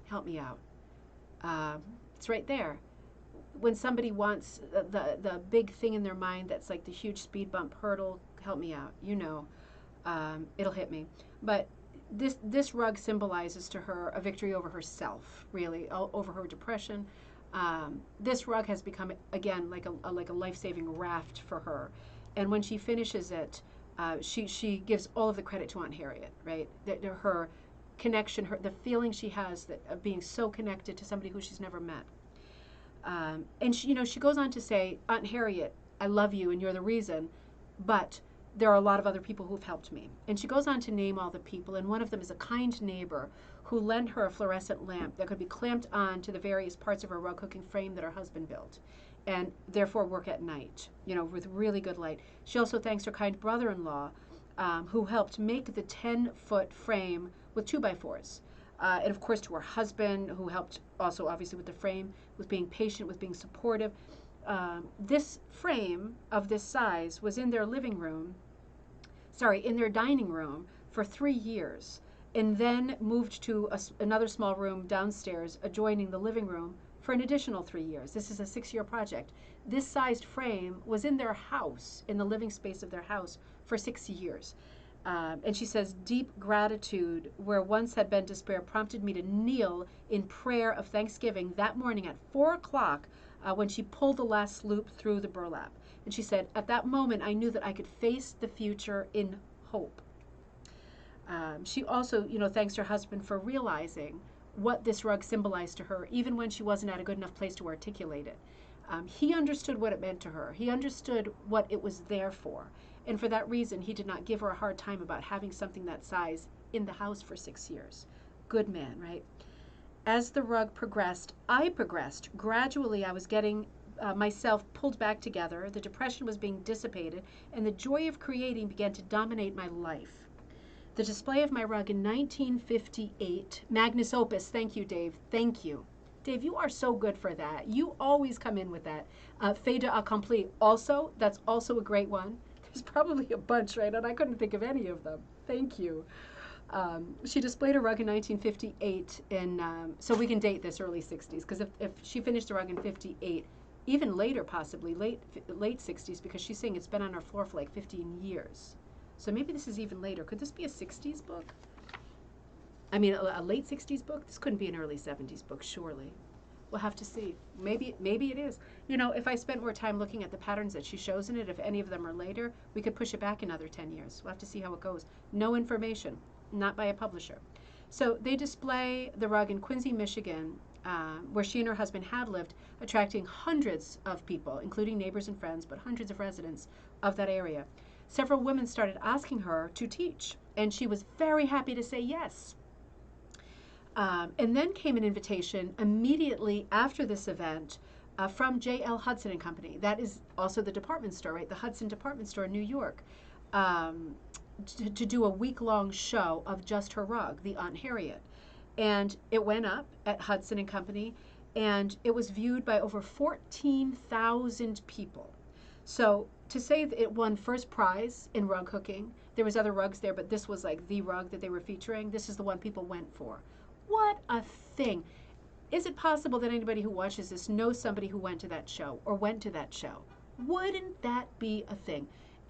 help me out. It's right there. When somebody wants the big thing in their mind that's like the huge speed bump hurdle, help me out. You know, it'll hit me. But this rug symbolizes to her a victory over herself, really, over her depression. This rug has become again like a life-saving raft for her, and when she finishes it, she gives all of the credit to Aunt Harriet, right? Her connection, the feeling she has of being so connected to somebody who she's never met. And she goes on to say, Aunt Harriet, I love you and you're the reason, but there are a lot of other people who've helped me. And she goes on to name all the people, and one of them is a kind neighbor who lent her a fluorescent lamp that could be clamped on to the various parts of her rug hooking frame that her husband built, and therefore work at night, with really good light. She also thanks her kind brother-in-law, who helped make the 10-foot frame with 2x4s. And of course to her husband, who helped also obviously with the frame, with being patient, with being supportive. This frame of this size was in their in their dining room for 3 years, and then moved to another small room downstairs adjoining the living room for an additional 3 years. This is a 6-year project. This sized frame was in their house, in the living space of their house, for 6 years. And she says, deep gratitude where once had been despair prompted me to kneel in prayer of thanksgiving that morning at 4 o'clock when she pulled the last loop through the burlap. And she said, at that moment, I knew that I could face the future in hope. She also, thanks her husband for realizing what this rug symbolized to her, even when she wasn't at a good enough place to articulate it. He understood what it meant to her. He understood what it was there for. And for that reason, he did not give her a hard time about having something that size in the house for 6 years. Good man, right? As the rug progressed, I progressed. Gradually, I was getting myself pulled back together. The depression was being dissipated, and the joy of creating began to dominate my life. The display of my rug in 1958, Magnus Opus, thank you, Dave, thank you. Dave, you are so good for that. You always come in with that. Fait accompli, also, that's also a great one. There's probably a bunch, right? And I couldn't think of any of them. Thank you. She displayed a rug in 1958, so we can date this early 60s, because if she finished the rug in 58, even later possibly, late 60s, because she's saying it's been on her floor for like 15 years. So maybe this is even later. Could this be a 60s book? I mean, a late 60s book? This couldn't be an early 70s book, surely. We'll have to see. Maybe it is. If I spent more time looking at the patterns that she shows in it, if any of them are later, we could push it back another 10 years. We'll have to see how it goes. No information, not by a publisher. So they display the rug in Quincy, Michigan, where she and her husband had lived, attracting hundreds of people, including neighbors and friends, but hundreds of residents of that area. Several women started asking her to teach, and she was very happy to say yes. And then came an invitation immediately after this event from J.L. Hudson and Company. That is also the department store, right? The Hudson department store in New York, to do a week-long show of just her rug, the Aunt Harriet. And it went up at Hudson and Company, and it was viewed by over 14,000 people. So to say that it won first prize in rug hooking, there was other rugs there, but this was like the rug that they were featuring. This is the one people went for. What a thing. Is it possible that anybody who watches this knows somebody who went to that show or went to that show? Wouldn't that be a thing?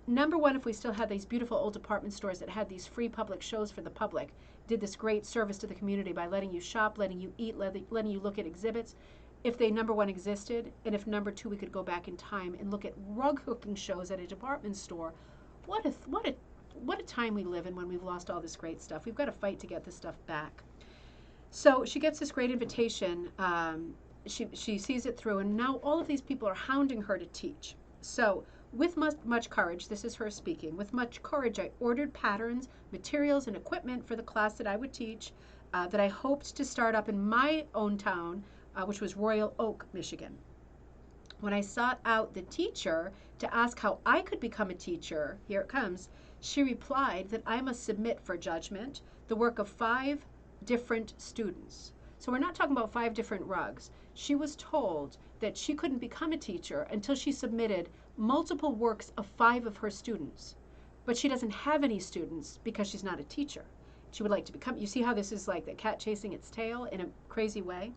Number one, if we still had these beautiful old department stores that had these free public shows for the public, did this great service to the community by letting you shop, letting you eat, letting you look at exhibits. If they, number one, existed, and if number two, we could go back in time and look at rug hooking shows at a department store. What a time we live in when we've lost all this great stuff. We've got to fight to get this stuff back. So she gets this great invitation. She sees it through, and now all of these people are hounding her to teach. So with much courage, this is her speaking, with much courage I ordered patterns, materials, and equipment for the class that I would teach, that I hoped to start up in my own town, which was Royal Oak, Michigan. When I sought out the teacher to ask how I could become a teacher, here it comes, she replied that I must submit for judgment the work of 5 different students. So we're not talking about 5 different rugs. She was told that she couldn't become a teacher until she submitted multiple works of 5 of her students. But she doesn't have any students because she's not a teacher. She would like to become, you see how this is like the cat chasing its tail in a crazy way?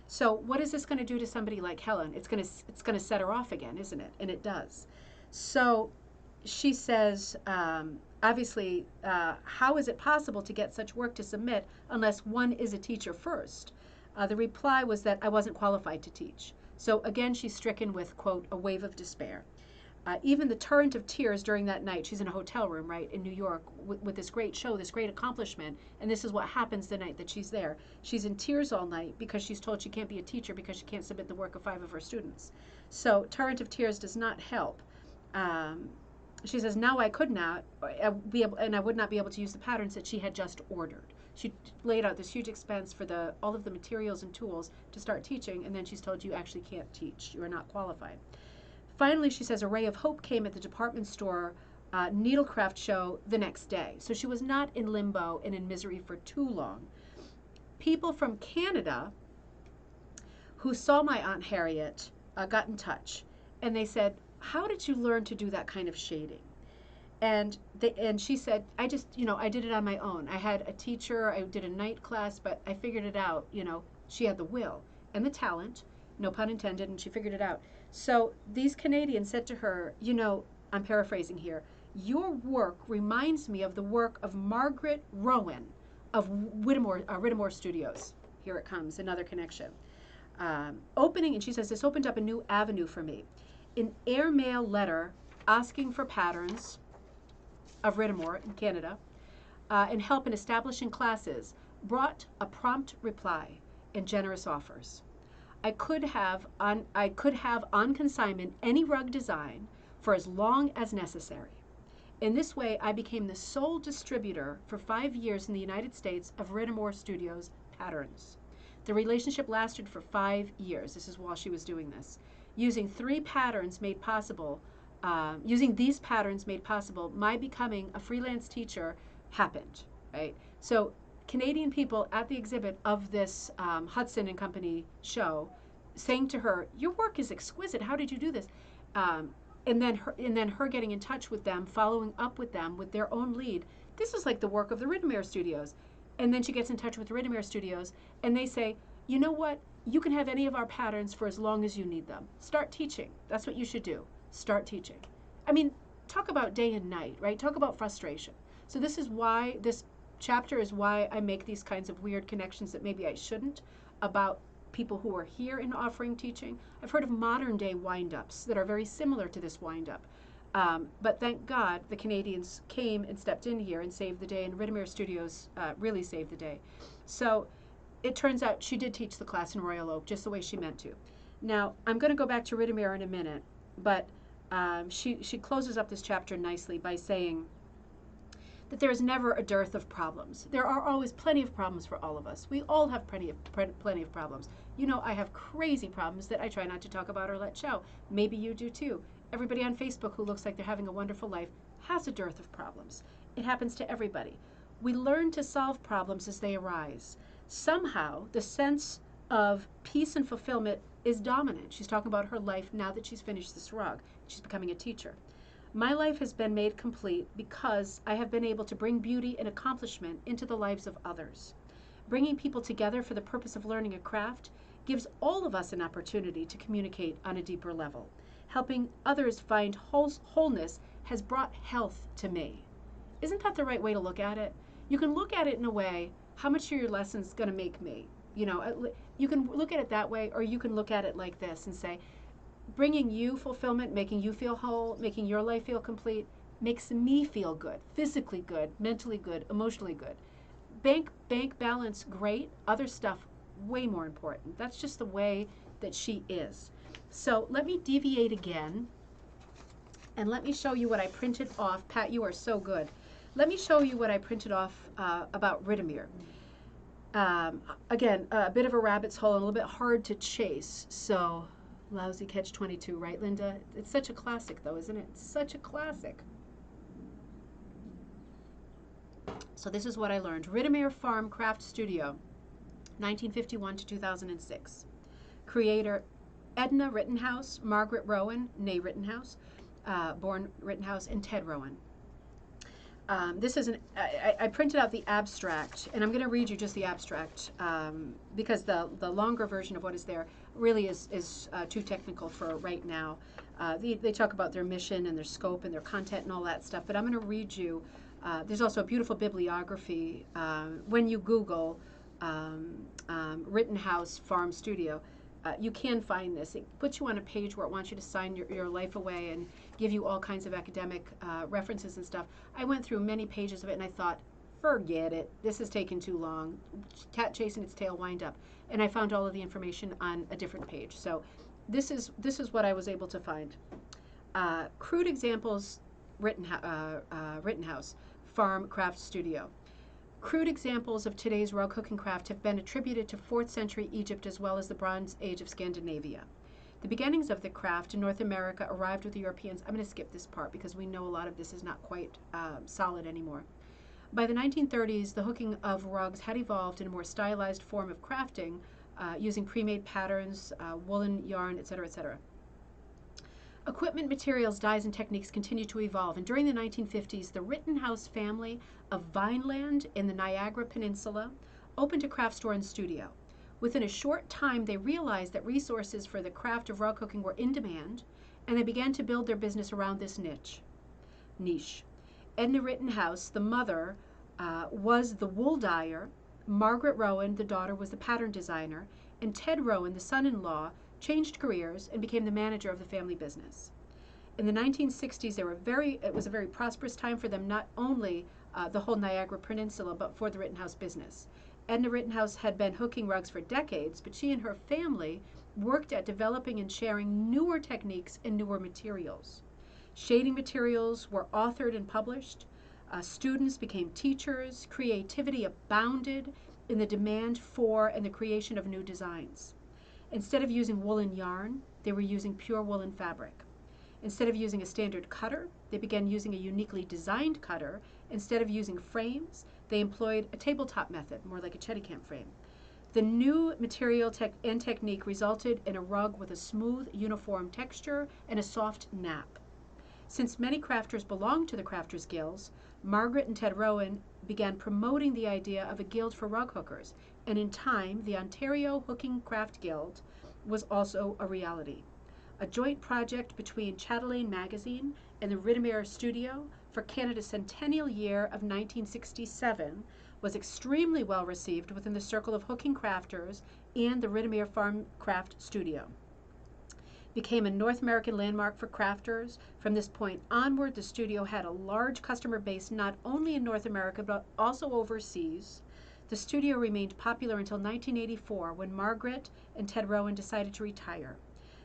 So what is this going to do to somebody like Helen? It's going to set her off again, isn't it? And it does. So she says, obviously, how is it possible to get such work to submit unless one is a teacher first? The reply was that I wasn't qualified to teach. So again, she's stricken with, quote, a wave of despair. Even the torrent of tears during that night, she's in a hotel room, right, in New York with this great show, this great accomplishment, and this is what happens the night that she's there. She's in tears all night because she's told she can't be a teacher because she can't submit the work of 5 of her students. So torrent of tears does not help. She says, now I could not be able, and I would not be able to use the patterns that she had just ordered. She laid out this huge expense for all of the materials and tools to start teaching, and then she's told you actually can't teach. You are not qualified. Finally, she says, a ray of hope came at the department store needlecraft show the next day. So she was not in limbo and in misery for too long. People from Canada who saw my Aunt Harriet got in touch, and they said, how did you learn to do that kind of shading? And she said, I just, I did it on my own. I had a teacher, I did a night class, but I figured it out. She had the will and the talent, no pun intended, and she figured it out. So these Canadians said to her, I'm paraphrasing here, your work reminds me of the work of Margaret Rowan of Whittemore Studios. Here it comes, another connection. And she says, this opened up a new avenue for me. An airmail letter asking for patterns of Whittemore in Canada and help in establishing classes brought a prompt reply and generous offers. I could have on consignment any rug design for as long as necessary. In this way, I became the sole distributor for 5 years in the United States of Whittemore Studios patterns. The relationship lasted for 5 years. This is while she was doing this. Using these patterns made possible, my becoming a freelance teacher happened, right? So Canadian people at the exhibit of this Hudson and Company show saying to her, your work is exquisite. How did you do this? And then her getting in touch with them, following up with them with their own lead. This is like the work of the Whittemore Studios. And then she gets in touch with the Whittemore Studios, and they say, you know what? You can have any of our patterns for as long as you need them. Start teaching. That's what you should do. Start teaching. I mean, talk about day and night, right? Talk about frustration. So this is why, this chapter is why I make these kinds of weird connections that maybe I shouldn't about people who are here in offering teaching. I've heard of modern day wind-ups that are very similar to this wind-up. But thank God the Canadians came and stepped in here and saved the day, and Whittemore Studios really saved the day. So it turns out she did teach the class in Royal Oak just the way she meant to. Now, I'm going to go back to Whittemore in a minute, but she closes up this chapter nicely by saying that there is never a dearth of problems. There are always plenty of problems for all of us. We all have plenty of problems. I have crazy problems that I try not to talk about or let show. Maybe you do too. Everybody on Facebook who looks like they're having a wonderful life has a dearth of problems. It happens to everybody. We learn to solve problems as they arise. Somehow, the sense of peace and fulfillment is dominant. She's talking about her life now that she's finished this rug. She's becoming a teacher. My life has been made complete because I have been able to bring beauty and accomplishment into the lives of others. Bringing people together for the purpose of learning a craft gives all of us an opportunity to communicate on a deeper level. Helping others find wholeness has brought health to me. Isn't that the right way to look at it? You can look at it in a way, how much are your lessons going to make me? You can look at it that way, or you can look at it like this and say, bringing you fulfillment, making you feel whole, making your life feel complete, makes me feel good, physically good, mentally good, emotionally good. Bank balance, great. Other stuff, way more important. That's just the way that she is. So let me deviate again, and let me show you what I printed off. Pat, you are so good. Let me show you what I printed off about Whittemore. Again, a bit of a rabbit's hole, and a little bit hard to chase. So, lousy catch-22, right, Linda? It's such a classic, though, isn't it? It's such a classic. So this is what I learned. Whittemore Farm Craft Studio, 1951 to 2006. Creator Edna Rittenhouse, Margaret Rowan, née Rittenhouse, born Rittenhouse, and Ted Rowan. This is I printed out the abstract, and I'm going to read you just the abstract because the longer version of what is there really is too technical for right now. They talk about their mission and their scope and their content and all that stuff, but I'm going to read you. There's also a beautiful bibliography. When you Google Rittenhouse Farm Studio, you can find this. It puts you on a page where it wants you to sign your life away and give you all kinds of academic references and stuff. I went through many pages of it and I thought, forget it. This is taking too long. Cat chasing its tail, wind up. And I found all of the information on a different page. So this is what I was able to find. Crude examples, Rittenhouse Farm Craft Studio. Crude examples of today's rug hooking craft have been attributed to 4th century Egypt as well as the Bronze Age of Scandinavia. The beginnings of the craft in North America arrived with the Europeans. I'm going to skip this part because we know a lot of this is not quite solid anymore. By the 1930s, the hooking of rugs had evolved in a more stylized form of crafting using pre-made patterns, woolen yarn, etc., etc. Equipment, materials, dyes, and techniques continued to evolve, and during the 1950s, the Rittenhouse family of Vineland in the Niagara Peninsula opened a craft store and studio. Within a short time, they realized that resources for the craft of rug hooking were in demand, and they began to build their business around this niche. Edna Rittenhouse, the mother, was the wool dyer. Margaret Rowan, the daughter, was the pattern designer, and Ted Rowan, the son-in-law, changed careers and became the manager of the family business. In the 1960s, it was a very prosperous time for them, not only the whole Niagara Peninsula, but for the Rittenhouse business. Edna Rittenhouse had been hooking rugs for decades, but she and her family worked at developing and sharing newer techniques and newer materials. Shading materials were authored and published. Students became teachers. Creativity abounded in the demand for and the creation of new designs. Instead of using woolen yarn, they were using pure woolen fabric. Instead of using a standard cutter, they began using a uniquely designed cutter. Instead of using frames, they employed a tabletop method, more like a Cheticamp frame. The new material and technique resulted in a rug with a smooth, uniform texture and a soft nap. Since many crafters belonged to the Crafters Guilds, Margaret and Ted Rowan began promoting the idea of a guild for rug hookers, and in time, the Ontario Hooking Craft Guild was also a reality. A joint project between Chatelaine Magazine and the Rittenhouse Studio for Canada's centennial year of 1967 was extremely well received within the circle of hooking crafters and the Rittenhouse Farm Craft Studio. Became a North American landmark for crafters. From this point onward, the studio had a large customer base not only in North America but also overseas. The studio remained popular until 1984 when Margaret and Ted Rowan decided to retire.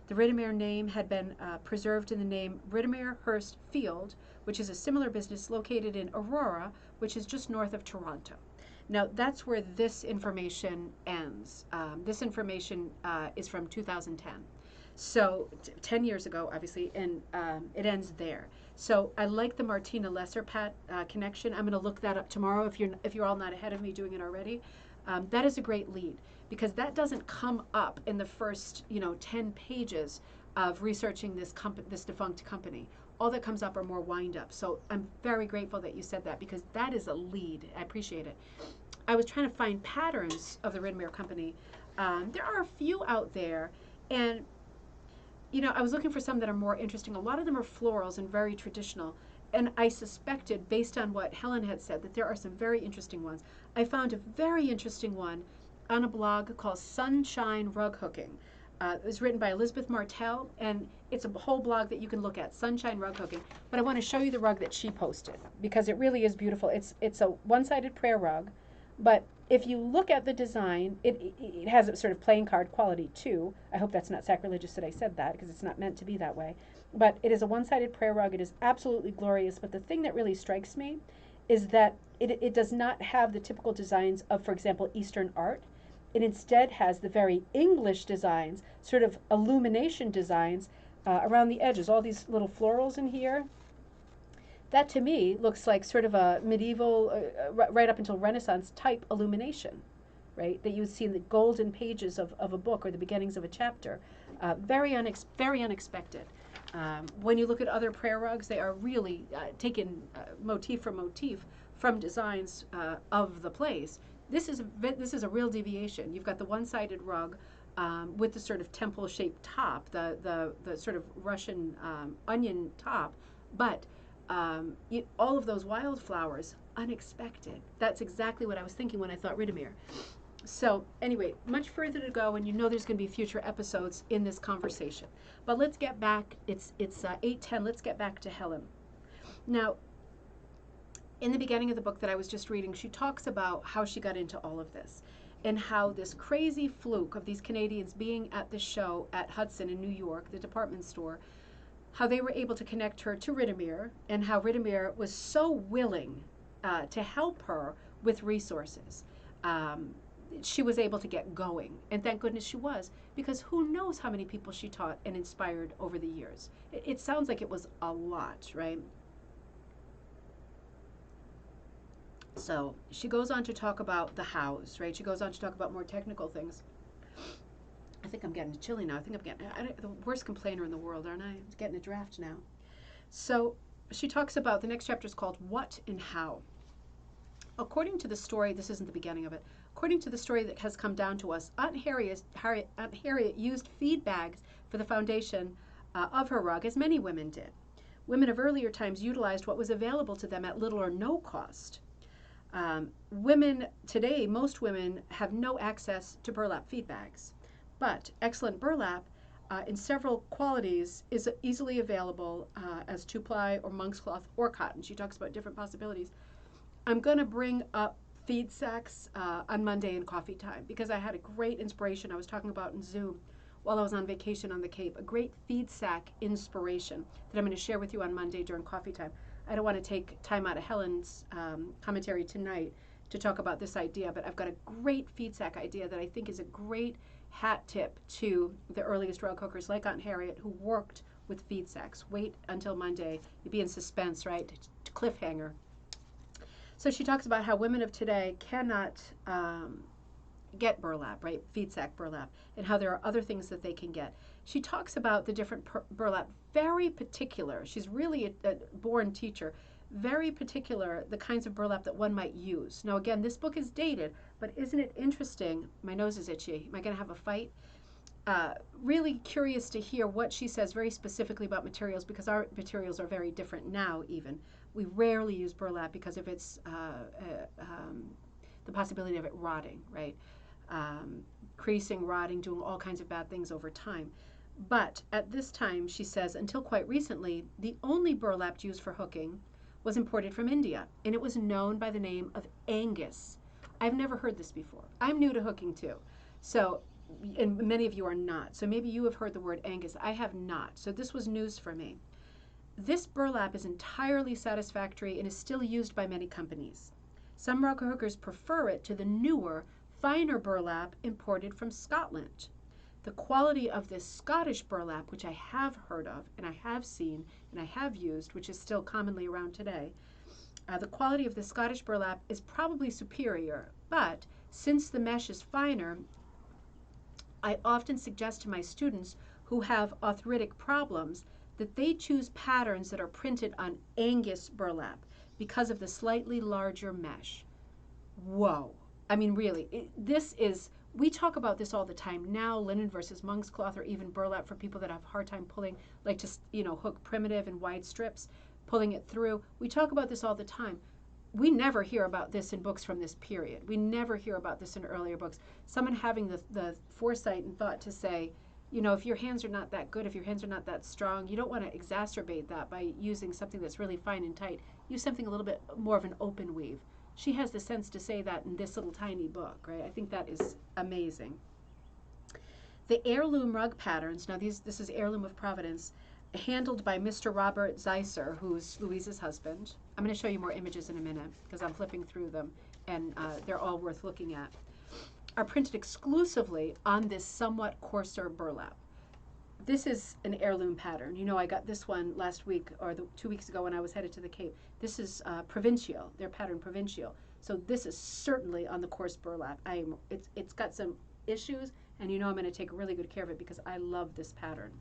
The Rittenhouse name had been preserved in the name Rittenhouse Hurst Field, which is a similar business located in Aurora, which is just north of Toronto. Now, that's where this information ends. This information is from 2010. So 10 years ago, obviously, and it ends there. So I like the Martina Lesser-Pat connection. I'm going to look that up tomorrow if you're all not ahead of me doing it already. That is a great lead because that doesn't come up in the first 10 pages of researching this defunct company. All that comes up are more wind-ups. So I'm very grateful that you said that because that is a lead. I appreciate it. I was trying to find patterns of the Rittenhouse company. There are a few out there, and I was looking for some that are more interesting. A lot of them are florals and very traditional. And I suspected, based on what Helen had said, that there are some very interesting ones. I found a very interesting one on a blog called Sunshine Rug Hooking. It was written by Elizabeth Martell, and it's a whole blog that you can look at, Sunshine Rug Hooking. But I want to show you the rug that she posted, because it really is beautiful. It's a one-sided prayer rug, but if you look at the design, it has a sort of playing card quality too. I hope that's not sacrilegious that I said that, because it's not meant to be that way. But it is a one-sided prayer rug. It is absolutely glorious. But the thing that really strikes me is that it does not have the typical designs of, for example, Eastern art. It instead has the very English designs, sort of illumination designs around the edges, all these little florals in here. That to me looks like sort of a medieval, right up until Renaissance type illumination, right? That you would see in the golden pages of a book or the beginnings of a chapter. Very unexpected. When you look at other prayer rugs, they are really taken motif for motif from designs of the place. This is a real deviation. You've got the one-sided rug with the sort of temple-shaped top, the sort of Russian onion top, but all of those wildflowers, unexpected. That's exactly what I was thinking when I thought Ridimere. So anyway, much further to go, and you know there's going to be future episodes in this conversation. But let's get back. It's 8:10. Let's get back to Helen. Now, in the beginning of the book that I was just reading, she talks about how she got into all of this and how this crazy fluke of these Canadians being at the show at Hudson in New York, the department store, how they were able to connect her to Ridimere, and how Ridimere was so willing to help her with resources. She was able to get going, and thank goodness she was, because who knows how many people she taught and inspired over the years. It sounds like it was a lot, right? So she goes on to talk about the hows, right? She goes on to talk about more technical things. I think I'm getting chilly now. I think I'm getting the worst complainer in the world, aren't I? I'm getting a draft now. So she talks about, the next chapter is called What and How. According to the story, this isn't the beginning of it, according to the story that has come down to us, Aunt Harriet used feed bags for the foundation of her rug, as many women did. Women of earlier times utilized what was available to them at little or no cost. Women today, most women have no access to burlap feed bags, but excellent burlap in several qualities is easily available as two-ply or monk's cloth or cotton. She talks about different possibilities. I'm going to bring up feed sacks on Monday in coffee time, because I had a great inspiration I was talking about in Zoom while I was on vacation on the Cape, a great feed sack inspiration that I'm going to share with you on Monday during coffee time. I don't want to take time out of Helen's commentary tonight to talk about this idea, but I've got a great feed sack idea that I think is a great hat tip to the earliest rug hookers like Aunt Harriet who worked with feed sacks. Wait until Monday. You'd be in suspense, right? Cliffhanger. So she talks about how women of today cannot get burlap, right? Feed sack burlap, and how there are other things that they can get. She talks about the different burlap, very particular. She's really a born teacher, very particular, the kinds of burlap that one might use. Now, again, this book is dated, but isn't it interesting? My nose is itchy. Am I going to have a fight? Really curious to hear what she says very specifically about materials, because our materials are very different now even. We rarely use burlap because of its the possibility of it rotting, right? Creasing, rotting, doing all kinds of bad things over time. But at this time, she says, until quite recently, the only burlap used for hooking was imported from India, and it was known by the name of Angus. I've never heard this before. I'm new to hooking too. So, and many of you are not. So maybe you have heard the word Angus. I have not. So this was news for me. This burlap is entirely satisfactory and is still used by many companies. Some rug hookers prefer it to the newer, finer burlap imported from Scotland. The quality of this Scottish burlap, which I have heard of, and I have seen, and I have used, which is still commonly around today, the quality of the Scottish burlap is probably superior, but since the mesh is finer, I often suggest to my students who have arthritic problems that they choose patterns that are printed on Angus burlap because of the slightly larger mesh. Whoa. I mean, really, we talk about this all the time now, linen versus monk's cloth, or even burlap for people that have a hard time pulling, like to, hook primitive and wide strips, pulling it through. We talk about this all the time. We never hear about this in books from this period. We never hear about this in earlier books. Someone having the foresight and thought to say, if your hands are not that good, if your hands are not that strong, you don't want to exacerbate that by using something that's really fine and tight. Use something a little bit more of an open weave. She has the sense to say that in this little tiny book, right? I think that is amazing. The heirloom rug patterns, now this is Heirloom of Providence, handled by Mr. Robert Zeisser, who's Louise's husband. I'm going to show you more images in a minute because I'm flipping through them, and they're all worth looking at, are printed exclusively on this somewhat coarser burlap. This is an heirloom pattern. I got this one last week, or 2 weeks ago when I was headed to the Cape. This is Provincial, their pattern Provincial. So this is certainly on the coarse burlap. It's got some issues, and I'm going to take really good care of it because I love this pattern.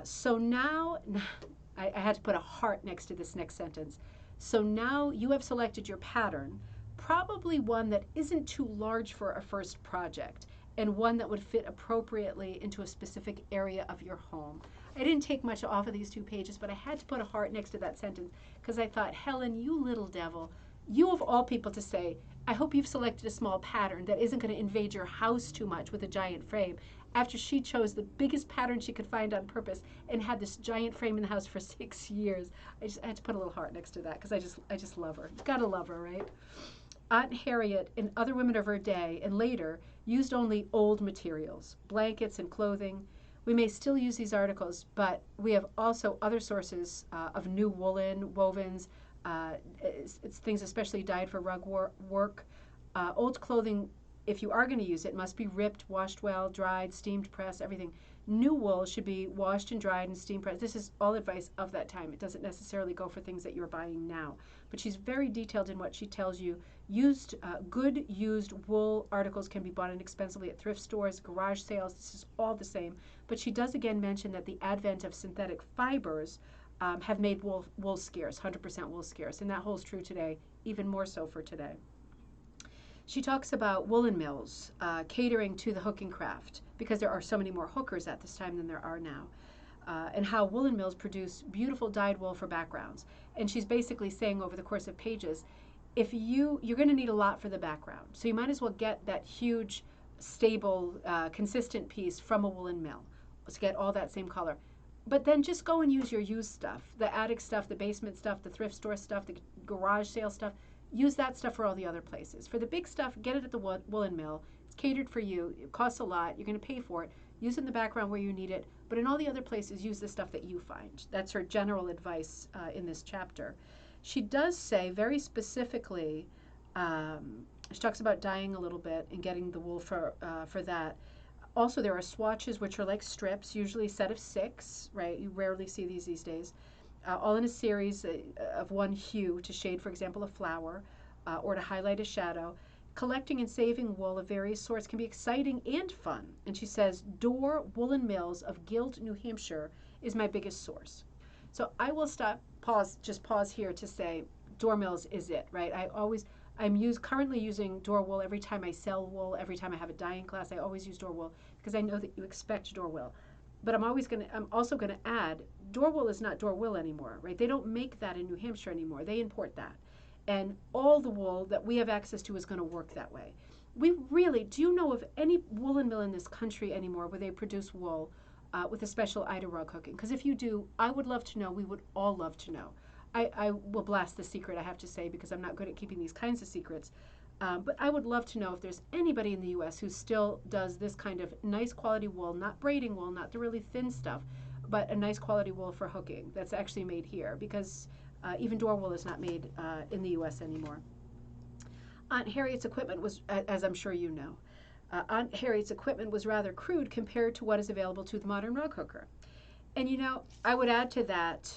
So now, I had to put a heart next to this next sentence. So now you have selected your pattern, probably one that isn't too large for a first project, and one that would fit appropriately into a specific area of your home. I didn't take much off of these 2 pages, but I had to put a heart next to that sentence because I thought, Helen, you little devil, you of all people to say, I hope you've selected a small pattern that isn't going to invade your house too much with a giant frame, after she chose the biggest pattern she could find on purpose and had this giant frame in the house for 6 years. I had to put a little heart next to that because I just love her. You gotta love her, right? Aunt Harriet and other women of her day and later used only old materials, blankets and clothing. We may still use these articles, but we have also other sources of new woolen wovens. It's things especially dyed for rug work. Old clothing, if you are going to use it, must be ripped, washed well, dried, steamed, pressed, everything. New wool should be washed and dried and steam pressed. This is all advice of that time. It doesn't necessarily go for things that you're buying now. But she's very detailed in what she tells you. Good used wool articles can be bought inexpensively at thrift stores, garage sales. This is all the same. But she does again mention that the advent of synthetic fibers have made wool scarce, 100% wool scarce. And that holds true today, even more so for today. She talks about woolen mills catering to the hooking craft because there are so many more hookers at this time than there are now, and how woolen mills produce beautiful dyed wool for backgrounds. And she's basically saying over the course of pages, if you're going to need a lot for the background, so you might as well get that huge, stable, consistent piece from a woolen mill to get all that same color. But then just go and use your used stuff, the attic stuff, the basement stuff, the thrift store stuff, the garage sale stuff. Use that stuff for all the other places. For the big stuff, get it at the woolen mill. It's catered for you. It costs a lot. You're going to pay for it. Use it in the background where you need it. But in all the other places, use the stuff that you find. That's her general advice in this chapter. She does say very specifically, she talks about dyeing a little bit and getting the wool for that. Also, there are swatches, which are like strips, usually a set of 6, right? You rarely see these days. All in a series of one hue to shade, for example, a flower or to highlight a shadow. Collecting and saving wool of various sorts can be exciting and fun. And she says, Dorr Woolen Mills of Guild, New Hampshire is my biggest source. So I will just pause here to say Dorr Mills is it, right? I'm currently using Dorr wool every time I sell wool, every time I have a dyeing class. I always use Dorr wool because I know that you expect Dorr wool. But I'm also going to add, Dorr wool is not Dorr wool anymore, right? They don't make that in New Hampshire anymore. They import that. And all the wool that we have access to is going to work that way. Do you know of any woolen mill in this country anymore where they produce wool with a special Ida rug hooking? Because if you do, I would love to know. We would all love to know. I will blast the secret, I have to say, because I'm not good at keeping these kinds of secrets. But I would love to know if there's anybody in the U.S. who still does this kind of nice quality wool, not braiding wool, not the really thin stuff, but a nice quality wool for hooking that's actually made here, because even Dorr wool is not made in the U.S. anymore. Aunt Harriet's equipment was, as I'm sure you know, Aunt Harriet's equipment was rather crude compared to what is available to the modern rug hooker. And you know, I would add to that,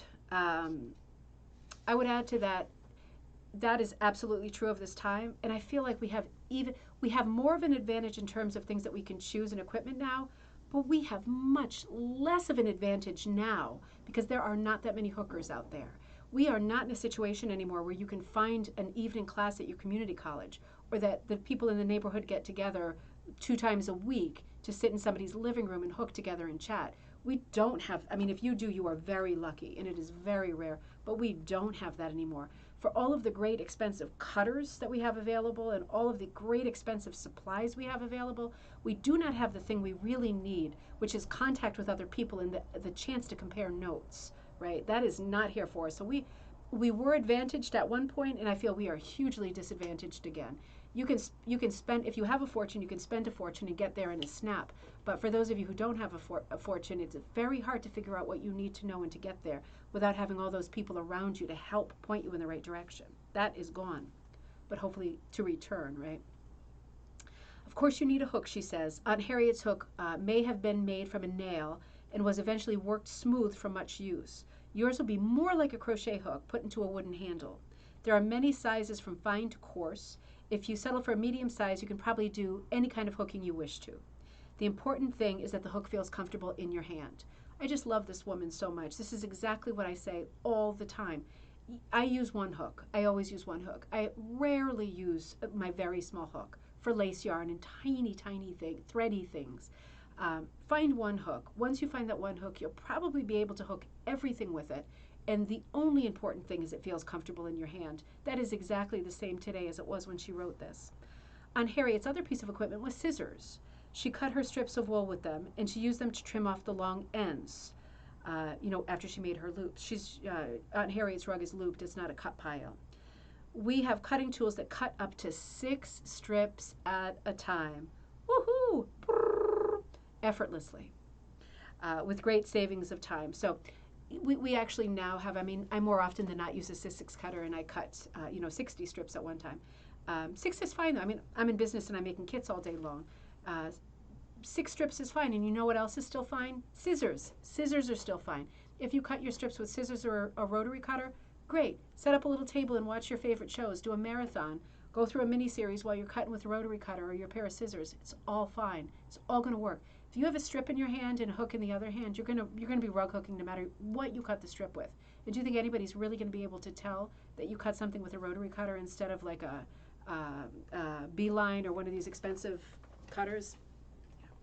that is absolutely true of this time, and I feel like we have more of an advantage in terms of things that we can choose in equipment now, but we have much less of an advantage now because there are not that many hookers out there. We are not in a situation anymore where you can find an evening class at your community college, or that the people in the neighborhood get together 2 times a week to sit in somebody's living room and hook together and chat. We don't have, I mean, if you do, you are very lucky, and it is very rare, but we don't have that anymore. For all of the great expensive cutters that we have available and all of the great expensive supplies we have available, we do not have the thing we really need, which is contact with other people and the chance to compare notes, right? That is not here for us. So we were advantaged at one point, and I feel we are hugely disadvantaged again. You can spend, if you have a fortune, you can spend a fortune and get there in a snap. But for those of you who don't have a fortune, it's very hard to figure out what you need to know and to get there without having all those people around you to help point you in the right direction. That is gone, but hopefully to return, right? Of course you need a hook, she says. Aunt Harriet's hook may have been made from a nail and was eventually worked smooth from much use. Yours will be more like a crochet hook put into a wooden handle. There are many sizes from fine to coarse. If you settle for a medium size, you can probably do any kind of hooking you wish to. The important thing is that the hook feels comfortable in your hand. I just love this woman so much. This is exactly what I say all the time. I use one hook. I always use one hook. I rarely use my very small hook for lace yarn and tiny thready things. Find one hook. Once you find that one hook, you'll probably be able to hook everything with it. And the only important thing is it feels comfortable in your hand. That is exactly the same today as it was when she wrote this. Aunt Harriet's other piece of equipment was scissors. She cut her strips of wool with them, and she used them to trim off the long ends. After she made her loops. Aunt Harriet's rug is looped. It's not a cut pile. We have cutting tools that cut up to 6 strips at a time. Woohoo! Brrr, effortlessly, with great savings of time. So we actually now have, I more often than not use a Sis6 cutter, and I cut, 60 strips at one time. 6 is fine, though. I'm in business and I'm making kits all day long. 6 strips is fine, and you know what else is still fine? Scissors. Scissors are still fine. If you cut your strips with scissors or a rotary cutter, great. Set up a little table and watch your favorite shows. Do a marathon. Go through a mini-series while you're cutting with a rotary cutter or your pair of scissors. It's all fine. It's all going to work. If you have a strip in your hand and a hook in the other hand, you're gonna be rug hooking no matter what you cut the strip with. And do you think anybody's really going to be able to tell that you cut something with a rotary cutter instead of like a Beeline or one of these expensive cutters?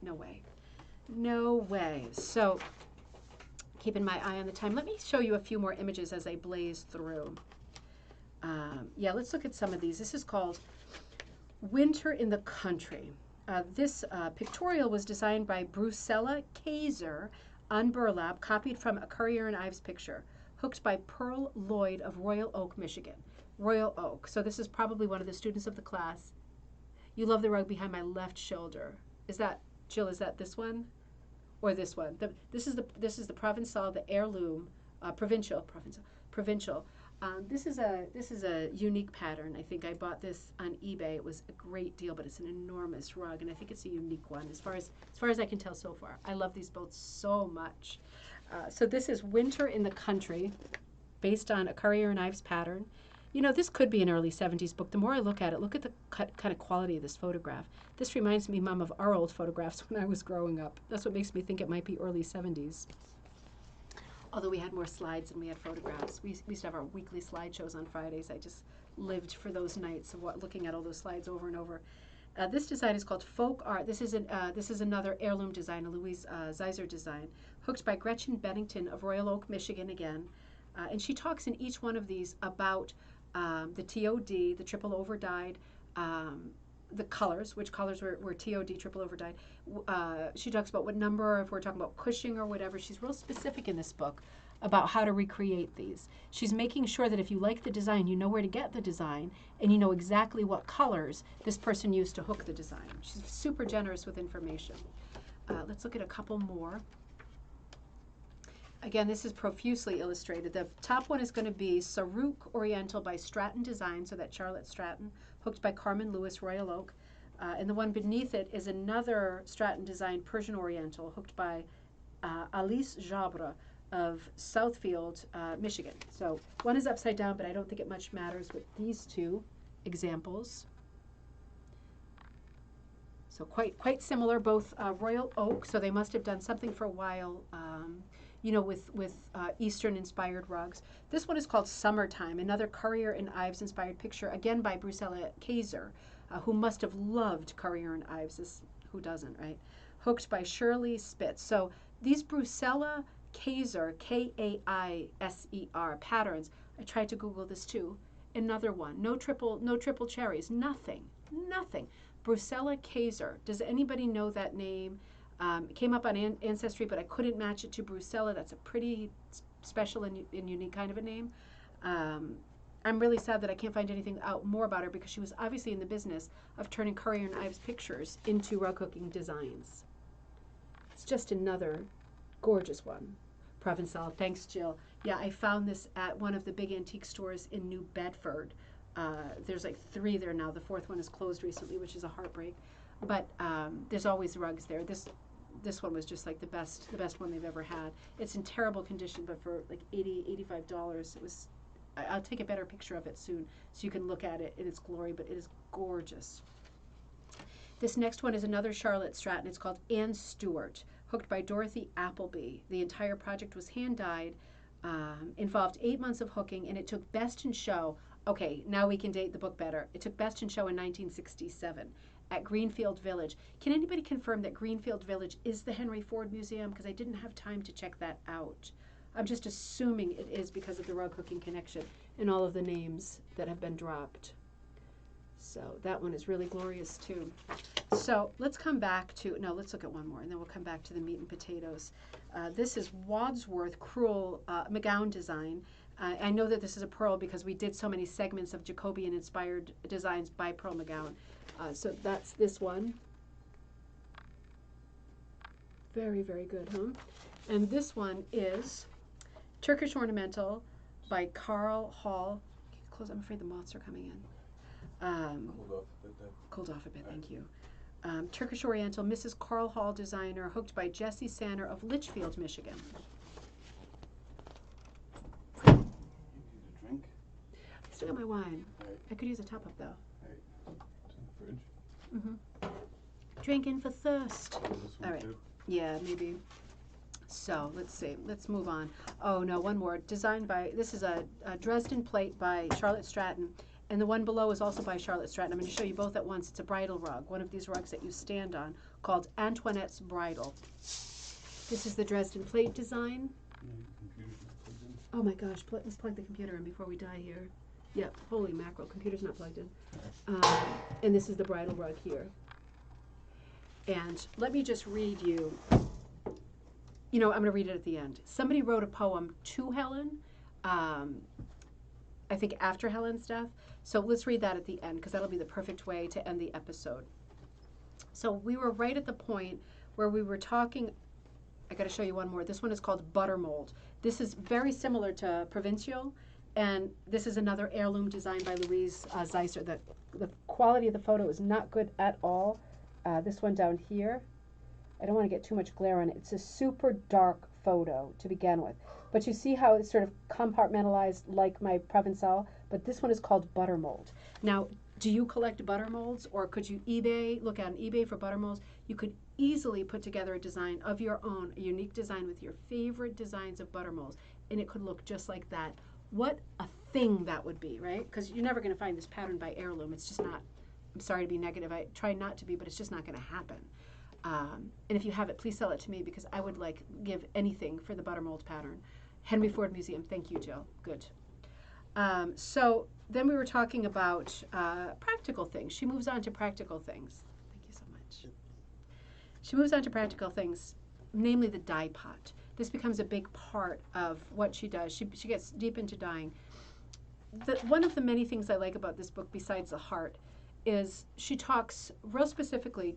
No way. No way. So, keeping my eye on the time, let me show you a few more images as I blaze through. Let's look at some of these. This is called Winter in the Country. This pictorial was designed by Brucella Kaiser on burlap, copied from a Currier and Ives picture, hooked by Pearl Lloyd of Royal Oak, Michigan. Royal Oak. So this is probably one of the students of the class. You love the rug behind my left shoulder. Is that, Jill, is that this one or this one? This is the Provençal, the heirloom, provincial. This is a unique pattern. I think I bought this on eBay. It was a great deal, but it's an enormous rug, and I think it's a unique one as far as I can tell so far. I love these both so much. So this is Winter in the Country, based on a Currier and Ives pattern. This could be an early 70s book. The more I look at it, look at the kind of quality of this photograph. This reminds me, Mom, of our old photographs when I was growing up. That's what makes me think it might be early 70s. Although we had more slides than we had photographs. We used to have our weekly slideshows on Fridays. I just lived for those nights of looking at all those slides over and over. This design is called Folk Art. This is another heirloom design, a Louise Zeiser design, hooked by Gretchen Bennington of Royal Oak, Michigan again. And she talks in each one of these about the TOD, the triple over dyed, the colors, which colors were TOD, triple over dyed. She talks about what number, if we're talking about Cushing or whatever. She's real specific in this book about how to recreate these. She's making sure that if you like the design, you know where to get the design, and you know exactly what colors this person used to hook the design. She's super generous with information. Let's look at a couple more. Again, this is profusely illustrated. The top one is going to be Saruk Oriental by Stratton Design, so that's Charlotte Stratton, hooked by Carmen Lewis, Royal Oak. And the one beneath it is another Stratton Design Persian Oriental, hooked by Alice Jabre of Southfield, Michigan. So one is upside down, but I don't think it much matters with these two examples. So quite similar, both Royal Oak, so they must have done something for a while, with Eastern-inspired rugs. This one is called Summertime, another Currier and Ives-inspired picture, again by Brucella Kaiser, who must have loved Currier and Ives. Who doesn't, right? Hooked by Shirley Spitz. So these Brucella Kaiser, Kaiser patterns, I tried to Google this too. Another one, no triple cherries, nothing. Brucella Kaiser. Does anybody know that name? It came up on Ancestry, but I couldn't match it to Brucella. That's a pretty special and unique kind of a name. I'm really sad that I can't find anything out more about her, because she was obviously in the business of turning Currier and Ives pictures into rug hooking designs. It's just another gorgeous one. Provençal. Thanks, Jill. Yeah, I found this at one of the big antique stores in New Bedford. There's like 3 there now. The 4th one is closed recently, which is a heartbreak. But there's always rugs there. This one was just like the best one they've ever had. It's in terrible condition, but for like $80, $85, it was. I'll take a better picture of it soon so you can look at it in its glory, but it is gorgeous. This next one is another Charlotte Stratton. It's called Anne Stewart, hooked by Dorothy Appleby. The entire project was hand-dyed, involved 8 months of hooking, and it took Best in Show. Okay, now we can date the book better. It took Best in Show in 1967 at Greenfield Village. Can anybody confirm that Greenfield Village is the Henry Ford Museum? Because I didn't have time to check that out. I'm just assuming it is because of the rug hooking connection and all of the names that have been dropped. So that one is really glorious too. So let's come back to, no, let's look at one more and then we'll come back to the meat and potatoes. This is Wadsworth Crewel McGowan design. I know that this is a pearl because we did so many segments of Jacobean inspired designs by Pearl McGowan. So that's this one. Very, very good, huh? And this one is Turkish Ornamental by Carl Hall. Close, I'm afraid the moths are coming in. Cooled off a bit, thank you. Turkish Oriental, Mrs. Carl Hall designer, hooked by Jessie Sanner of Litchfield, Michigan. You need a drink? I still got my wine. Right. I could use a top up though. Right. It's in the fridge. Mm-hmm. Drinking for thirst. All right. Too? Yeah, maybe. So let's see. Let's move on. Oh no, one more. Designed by, this is a Dresden plate by Charlotte Stratton. And the one below is also by Charlotte Stratton. I'm going to show you both at once. It's a bridal rug, one of these rugs that you stand on, called Antoinette's Bridal. This is the Dresden plate design. Oh my gosh, let's plug the computer in before we die here. Yep, holy mackerel, computer's not plugged in. And this is the bridal rug here. And let me just read you, I'm going to read it at the end. Somebody wrote a poem to Helen, I think after Helen's death. So let's read that at the end because that'll be the perfect way to end the episode. So we were right at the point where we were talking. I got to show you one more. This one is called Butter Mold. This is very similar to Provincial, and this is another heirloom designed by Louise Zeisser. The quality of the photo is not good at all. This one down here, I don't want to get too much glare on it. It's a super dark photo to begin with. But you see how it's sort of compartmentalized like my Provençal, but this one is called Butter Mold. Now, do you collect butter molds, or could you look on eBay for butter molds? You could easily put together a design of your own, a unique design with your favorite designs of butter molds, and it could look just like that. What a thing that would be, right? Because you're never going to find this pattern by heirloom. It's just not, I'm sorry to be negative, I try not to be, but it's just not going to happen. And if you have it, please sell it to me because I would give anything for the butter mold pattern. Henry Ford Museum. Thank you, Jill. Good. So then we were talking about practical things. She moves on to practical things. Thank you so much. She moves on to practical things, namely the dye pot. This becomes a big part of what she does. She gets deep into dyeing. One of the many things I like about this book, besides the heart, is she talks real specifically,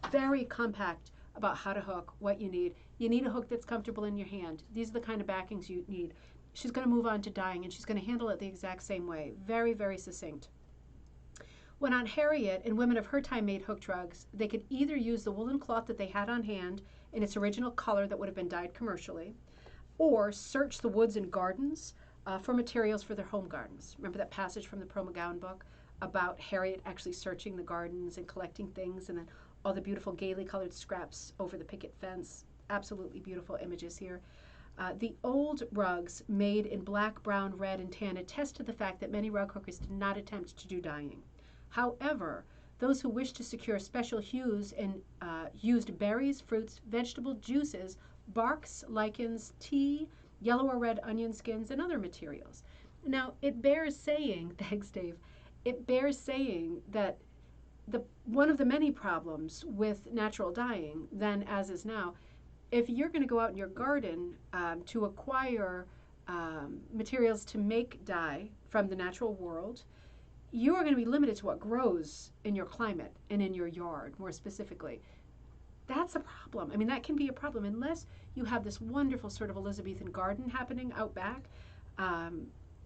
very compact, about how to hook, what you need. You need a hook that's comfortable in your hand. These are the kind of backings you need. She's going to move on to dyeing, and she's going to handle it the exact same way. Very, very succinct. When Aunt Harriet and women of her time made hooked rugs, they could either use the woolen cloth that they had on hand in its original color that would have been dyed commercially, or search the woods and gardens for materials for their home gardens. Remember that passage from the Pearl McGowan book about Harriet actually searching the gardens and collecting things, and then all the beautiful gaily colored scraps over the picket fence. Absolutely beautiful images here. The old rugs made in black, brown, red, and tan attest to the fact that many rug hookers did not attempt to do dyeing. However, those who wished to secure special hues and used berries, fruits, vegetable juices, barks, lichens, tea, yellow or red onion skins, and other materials. Now, it bears saying, thanks Dave, it bears saying that one of the many problems with natural dyeing, then as is now, if you're going to go out in your garden to acquire materials to make dye from the natural world, you are going to be limited to what grows in your climate and in your yard, more specifically. That's a problem. I mean, that can be a problem unless you have this wonderful sort of Elizabethan garden happening out back.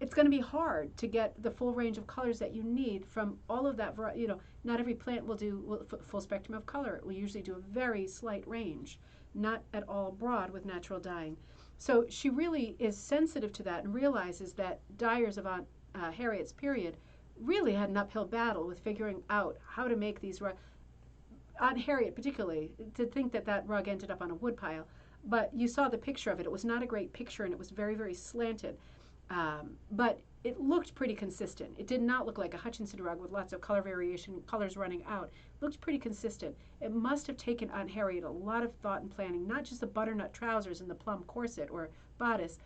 It's going to be hard to get the full range of colors that you need from all of that variety. Not every plant will do full spectrum of color. It will usually do a very slight range, not at all broad with natural dyeing. So she really is sensitive to that and realizes that dyers of Aunt Harriet's period really had an uphill battle with figuring out how to make these. Aunt Harriet particularly, to think that that rug ended up on a wood pile. But you saw the picture of it. It was not a great picture, and it was very, very slanted. But it looked pretty consistent. It did not look like a Hutchinson rug with lots of color variation, colors running out. It looked pretty consistent. It must have taken Aunt Harriet a lot of thought and planning, not just the butternut trousers and the plum corset or bodice,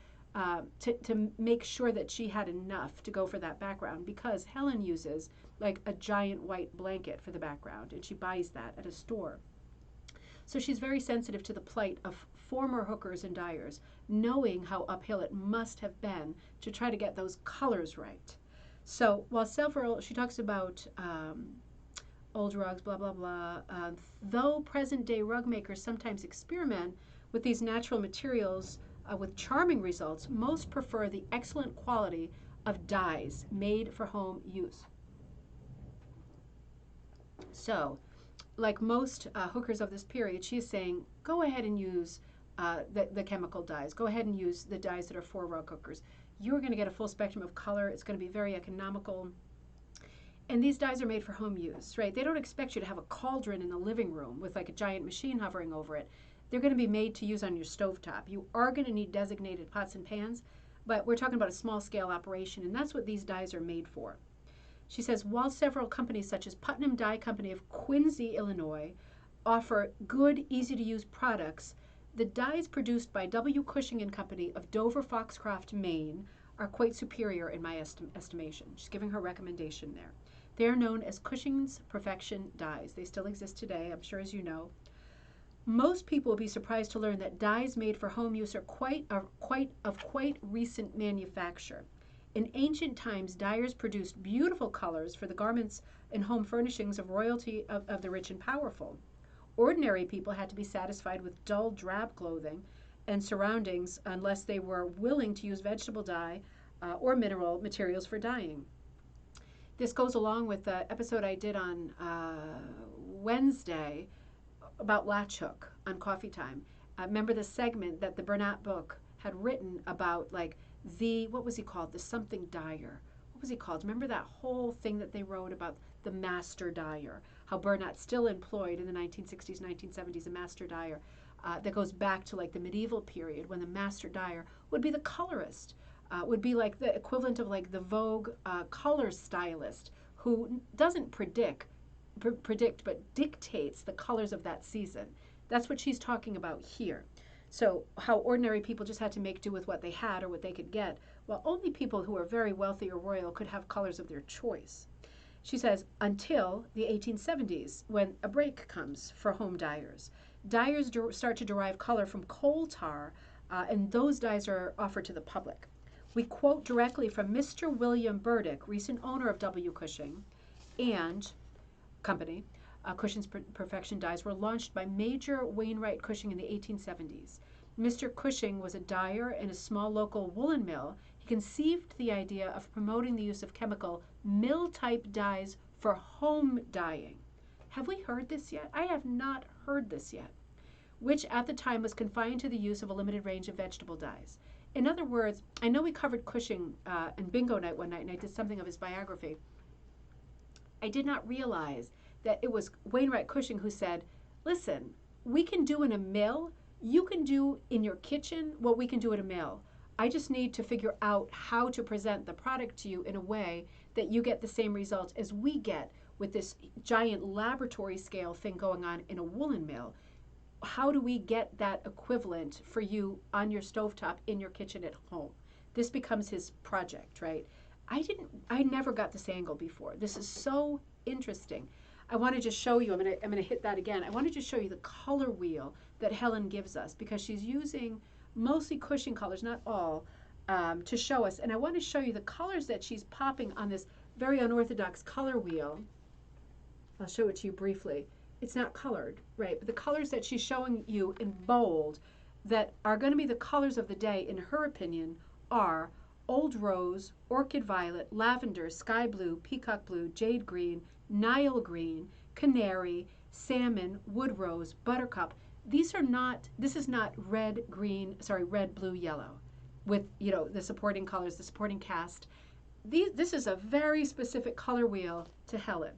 to make sure that she had enough to go for that background, because Helen uses like a giant white blanket for the background, and she buys that at a store. So she's very sensitive to the plight of former hookers and dyers, knowing how uphill it must have been to try to get those colors right. So while she talks about old rugs, blah, blah, blah, though present day rug makers sometimes experiment with these natural materials with charming results, most prefer the excellent quality of dyes made for home use. So, like most hookers of this period, she's saying, go ahead and use the chemical dyes. Go ahead and use the dyes that are for rug hookers. You're going to get a full spectrum of color. It's going to be very economical. And these dyes are made for home use, right? They don't expect you to have a cauldron in the living room with like a giant machine hovering over it. They're going to be made to use on your stovetop. You are going to need designated pots and pans, but we're talking about a small scale operation, and that's what these dyes are made for. She says, while several companies such as Putnam Dye Company of Quincy, Illinois, offer good, easy-to-use products, the dyes produced by W. Cushing and Company of Dover, Foxcroft, Maine, are quite superior in my estimation. She's giving her recommendation there. They are known as Cushing's Perfection dyes. They still exist today, I'm sure, as you know. Most people will be surprised to learn that dyes made for home use are quite recent manufacture. In ancient times, dyers produced beautiful colors for the garments and home furnishings of royalty of the rich and powerful. Ordinary people had to be satisfied with dull, drab clothing and surroundings unless they were willing to use vegetable dye or mineral materials for dyeing. This goes along with the episode I did on Wednesday about latch hook on Coffee Time. Remember the segment that the Burnett book had written about, like, what was he called? The something dyer. What was he called? Remember that whole thing that they wrote about the master dyer? How Burnett still employed in the 1960s, 1970s a master dyer that goes back to like the medieval period, when the master dyer would be the colorist, would be like the equivalent of like the Vogue color stylist, who doesn't predict but dictates the colors of that season. That's what she's talking about here. So how ordinary people just had to make do with what they had or what they could get, while only people who are very wealthy or royal could have colors of their choice. She says, until the 1870s, when a break comes for home dyers. Dyers start to derive color from coal tar, and those dyes are offered to the public. We quote directly from Mr. William Burdick, recent owner of W. Cushing and Company. Cushing's Perfection dyes were launched by Major Wainwright Cushing in the 1870s. Mr. Cushing was a dyer in a small local woolen mill. He conceived the idea of promoting the use of chemical mill-type dyes for home dyeing. Have we heard this yet? I have not heard this yet. Which at the time was confined to the use of a limited range of vegetable dyes. In other words, I know we covered Cushing in Bingo Night one night, and I did something of his biography. I did not realize that it was Wainwright Cushing who said, listen, we can do in a mill, you can do in your kitchen what we can do at a mill. I just need to figure out how to present the product to you in a way that you get the same results as we get with this giant laboratory scale thing going on in a woolen mill. How do we get that equivalent for you on your stovetop in your kitchen at home? This becomes his project, right? I never got this angle before. This is so interesting. I want to just show you, I'm going to hit that again. I want to just show you the color wheel that Helen gives us, because she's using mostly Cushing colors, not all, to show us. And I want to show you the colors that she's popping on this very unorthodox color wheel. I'll show it to you briefly. It's not colored, right? But the colors that she's showing you in bold that are going to be the colors of the day, in her opinion, are Old Rose, Orchid Violet, Lavender, Sky Blue, Peacock Blue, Jade Green, Nile Green, Canary, Salmon, Wood Rose, Buttercup. This is not red, blue, yellow with, the supporting colors, the supporting cast. This is a very specific color wheel to Helen.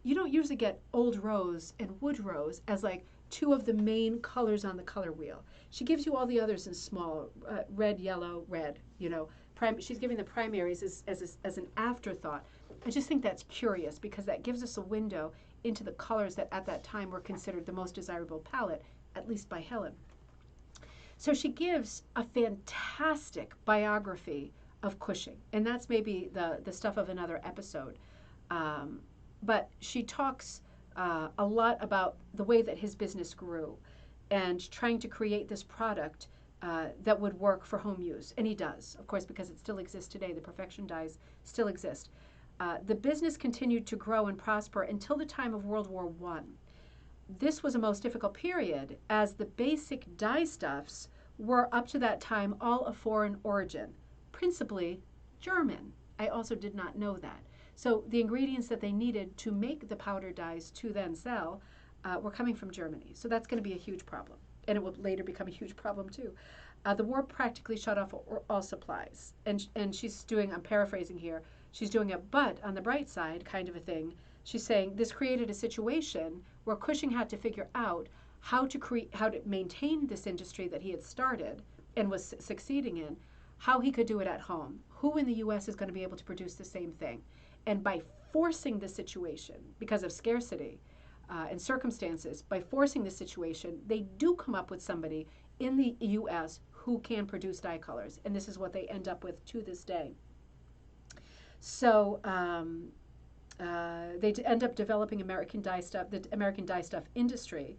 You don't usually get old rose and wood rose as like two of the main colors on the color wheel. She gives you all the others in small, red, yellow, red, you know. She's giving the primaries as an afterthought. I just think that's curious because that gives us a window into the colors that at that time were considered the most desirable palette, at least by Helen. So she gives a fantastic biography of Cushing, and that's maybe the stuff of another episode. But she talks a lot about the way that his business grew and trying to create this product that would work for home use. And he does, of course, because it still exists today. The perfection dyes still exist. The business continued to grow and prosper until the time of World War I. This was a most difficult period as the basic dye stuffs were up to that time all of foreign origin, principally German. I also did not know that. So the ingredients that they needed to make the powder dyes to then sell were coming from Germany. So that's going to be a huge problem. And it will later become a huge problem too. The war practically shut off all supplies. And she's doing, I'm paraphrasing here, she's doing a but on the bright side kind of a thing. She's saying this created a situation where Cushing had to figure out how to maintain this industry that he had started and was succeeding in, how he could do it at home. Who in the U.S. is going to be able to produce the same thing? And by forcing the situation, because of scarcity and circumstances, by forcing the situation, they do come up with somebody in the U.S. who can produce dye colors. And this is what they end up with to this day. So they end up developing American dye stuff, the American dye stuff industry.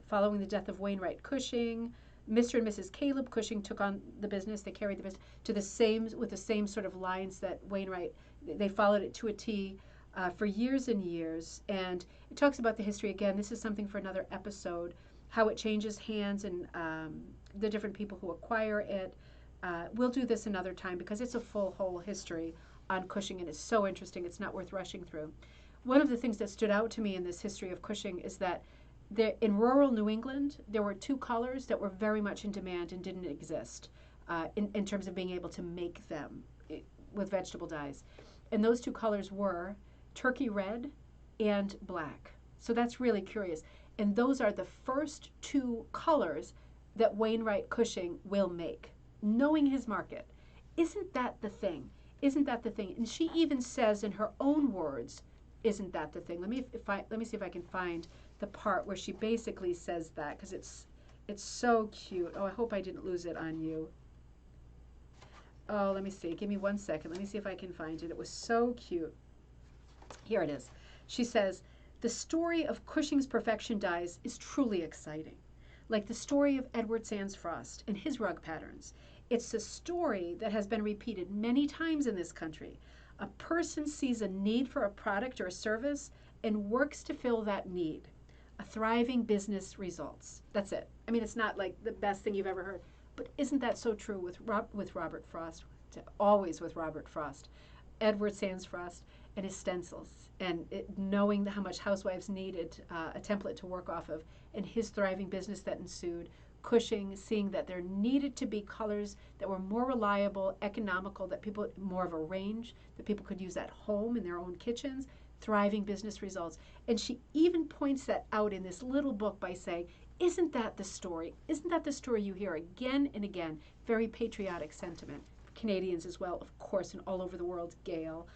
Following the death of Wainwright Cushing, Mr. and Mrs. Caleb Cushing took on the business. They carried the business to with the same sort of lines that Wainwright. They followed it to a T for years and years. And it talks about the history again. This is something for another episode. How it changes hands and the different people who acquire it. We'll do this another time because it's a full whole history on Cushing and it's so interesting. It's not worth rushing through. One of the things that stood out to me in this history of Cushing is that in rural New England, there were two colors that were very much in demand and didn't exist in terms of being able to make them with vegetable dyes. And those two colors were turkey red and black. So that's really curious. And those are the first two colors that Wainwright Cushing will make, knowing his market. Isn't that the thing? Isn't that the thing? And she even says in her own words, isn't that the thing? Let me see if I can find the part where she basically says that, because it's so cute. Oh, I hope I didn't lose it on you. Oh, let me see. Give me 1 second. Let me see if I can find it. It was so cute. Here it is. She says, the story of Cushing's perfection dyes is truly exciting. Like the story of Edward Sands Frost and his rug patterns. It's a story that has been repeated many times in this country. A person sees a need for a product or a service and works to fill that need. A thriving business results. That's it. I mean, it's not like the best thing you've ever heard, but isn't that so true with Robert Frost? Always with Robert Frost. Edward Sands Frost and his stencils, and knowing how much housewives needed a template to work off of, and his thriving business that ensued. Cushing seeing that there needed to be colors that were more reliable, economical, that people, more of a range, that people could use at home in their own kitchens, thriving business results. And she even points that out in this little book by saying, isn't that the story? Isn't that the story you hear again and again? Very patriotic sentiment. Canadians as well, of course, and all over the world, Gail.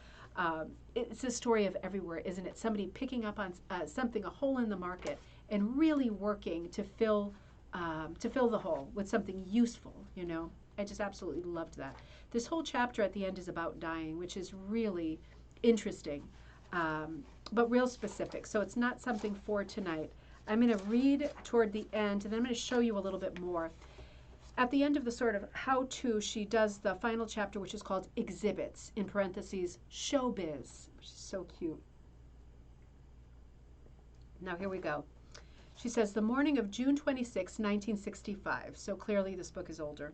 It's a story of everywhere, isn't it? Somebody picking up on something, a hole in the market, and really working to fill the hole with something useful, you know. I just absolutely loved that. This whole chapter at the end is about dyeing, which is really interesting, but real specific. So it's not something for tonight. I'm going to read toward the end, and then I'm going to show you a little bit more. At the end of the sort of how-to, she does the final chapter, which is called Exhibits, in parentheses, Showbiz, which is so cute. Now here we go. She says, the morning of June 26, 1965, so clearly this book is older,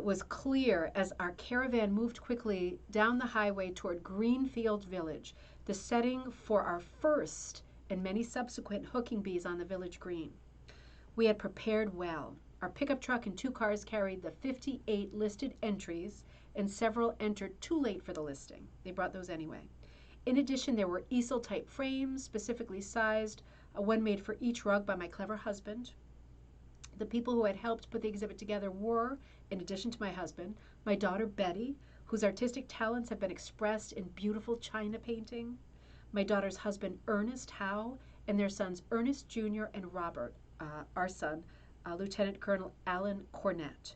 was clear as our caravan moved quickly down the highway toward Greenfield Village, the setting for our first and many subsequent hooking bees on the village green. We had prepared well. Our pickup truck and 2 cars carried the 58 listed entries, and several entered too late for the listing. They brought those anyway. In addition, there were easel-type frames, specifically sized, one made for each rug by my clever husband. The people who had helped put the exhibit together were, in addition to my husband, my daughter Betty, whose artistic talents have been expressed in beautiful china painting, my daughter's husband Ernest Howe, and their sons Ernest Jr. and Robert, our son, Lieutenant Colonel Alan Cornett,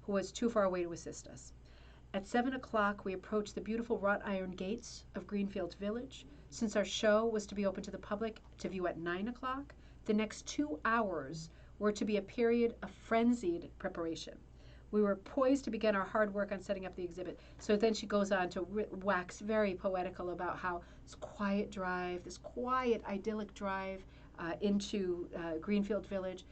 who was too far away to assist us. At 7 o'clock, we approached the beautiful wrought iron gates of Greenfield Village. Since our show was to be open to the public to view at 9 o'clock, the next 2 hours were to be a period of frenzied preparation. We were poised to begin our hard work on setting up the exhibit. So then she goes on to wax very poetical about how this quiet drive, this quiet, idyllic drive into Greenfield Village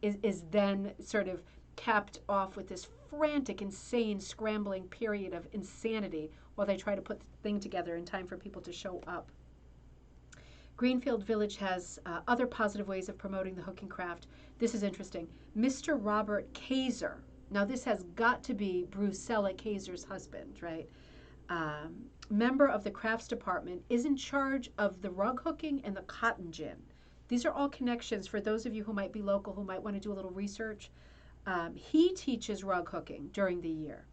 is then sort of capped off with this frantic, insane, scrambling period of insanity while they try to put the thing together in time for people to show up. Greenfield Village has other positive ways of promoting the hooking craft. This is interesting. Mr. Robert Kaiser. Now, this has got to be Brucella Kaiser's husband, right? Member of the crafts department, is in charge of the rug hooking and the cotton gin. These are all connections for those of you who might be local, who might want to do a little research. He teaches rug hooking during the year.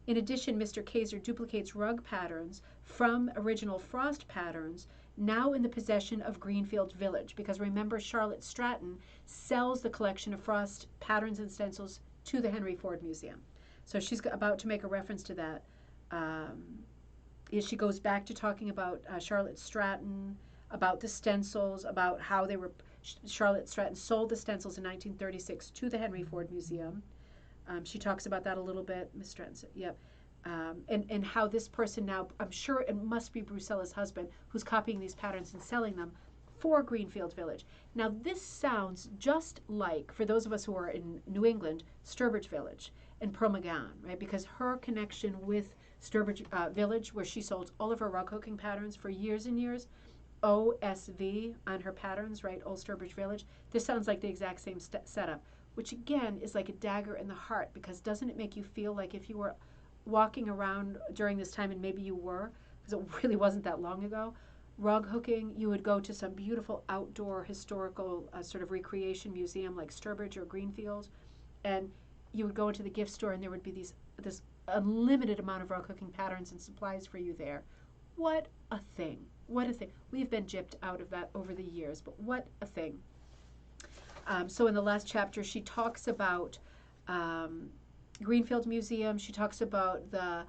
In addition, Mr. Kaiser duplicates rug patterns from original frost patterns now in the possession of Greenfield Village, because remember, Charlotte Stratton sells the collection of frost patterns and stencils to the Henry Ford Museum. So she's about to make a reference to that. She goes back to talking about Charlotte Stratton, about the stencils, about how they were, Charlotte Stratton sold the stencils in 1936 to the Henry Ford Museum. She talks about that a little bit, Miss Stratton, yep. And how this person now, I'm sure it must be Brucella's husband, who's copying these patterns and selling them for Greenfield Village. Now, this sounds just like, for those of us who are in New England, Sturbridge Village and Promagane, right? Because her connection with Sturbridge Village, where she sold all of her rug hooking patterns for years and years, OSV on her patterns, right? Old Sturbridge Village. This sounds like the exact same setup, which again is like a dagger in the heart, because doesn't it make you feel like if you were walking around during this time, and maybe you were, because it really wasn't that long ago, rug hooking, you would go to some beautiful outdoor historical sort of recreation museum like Sturbridge or Greenfield, and you would go into the gift store and there would be this unlimited amount of rug hooking patterns and supplies for you there. What a thing. What a thing. We've been gypped out of that over the years, but what a thing. So in the last chapter, she talks about Greenfield Museum. She talks about the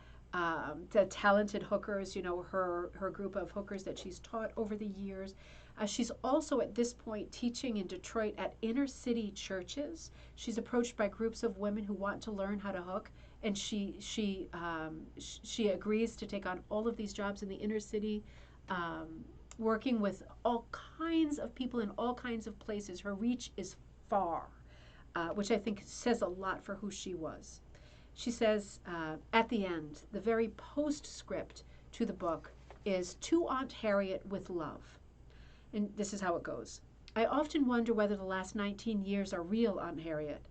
talented hookers, you know, her group of hookers that she's taught over the years. She's also at this point teaching in Detroit at inner city churches. She's approached by groups of women who want to learn how to hook, and she agrees to take on all of these jobs in the inner city, working with all kinds of people in all kinds of places. Her reach is far, which I think says a lot for who she was. She says at the end, the very postscript to the book is, "To Aunt Harriet with love." And this is how it goes. "I often wonder whether the last 19 years are real, Aunt Harriet.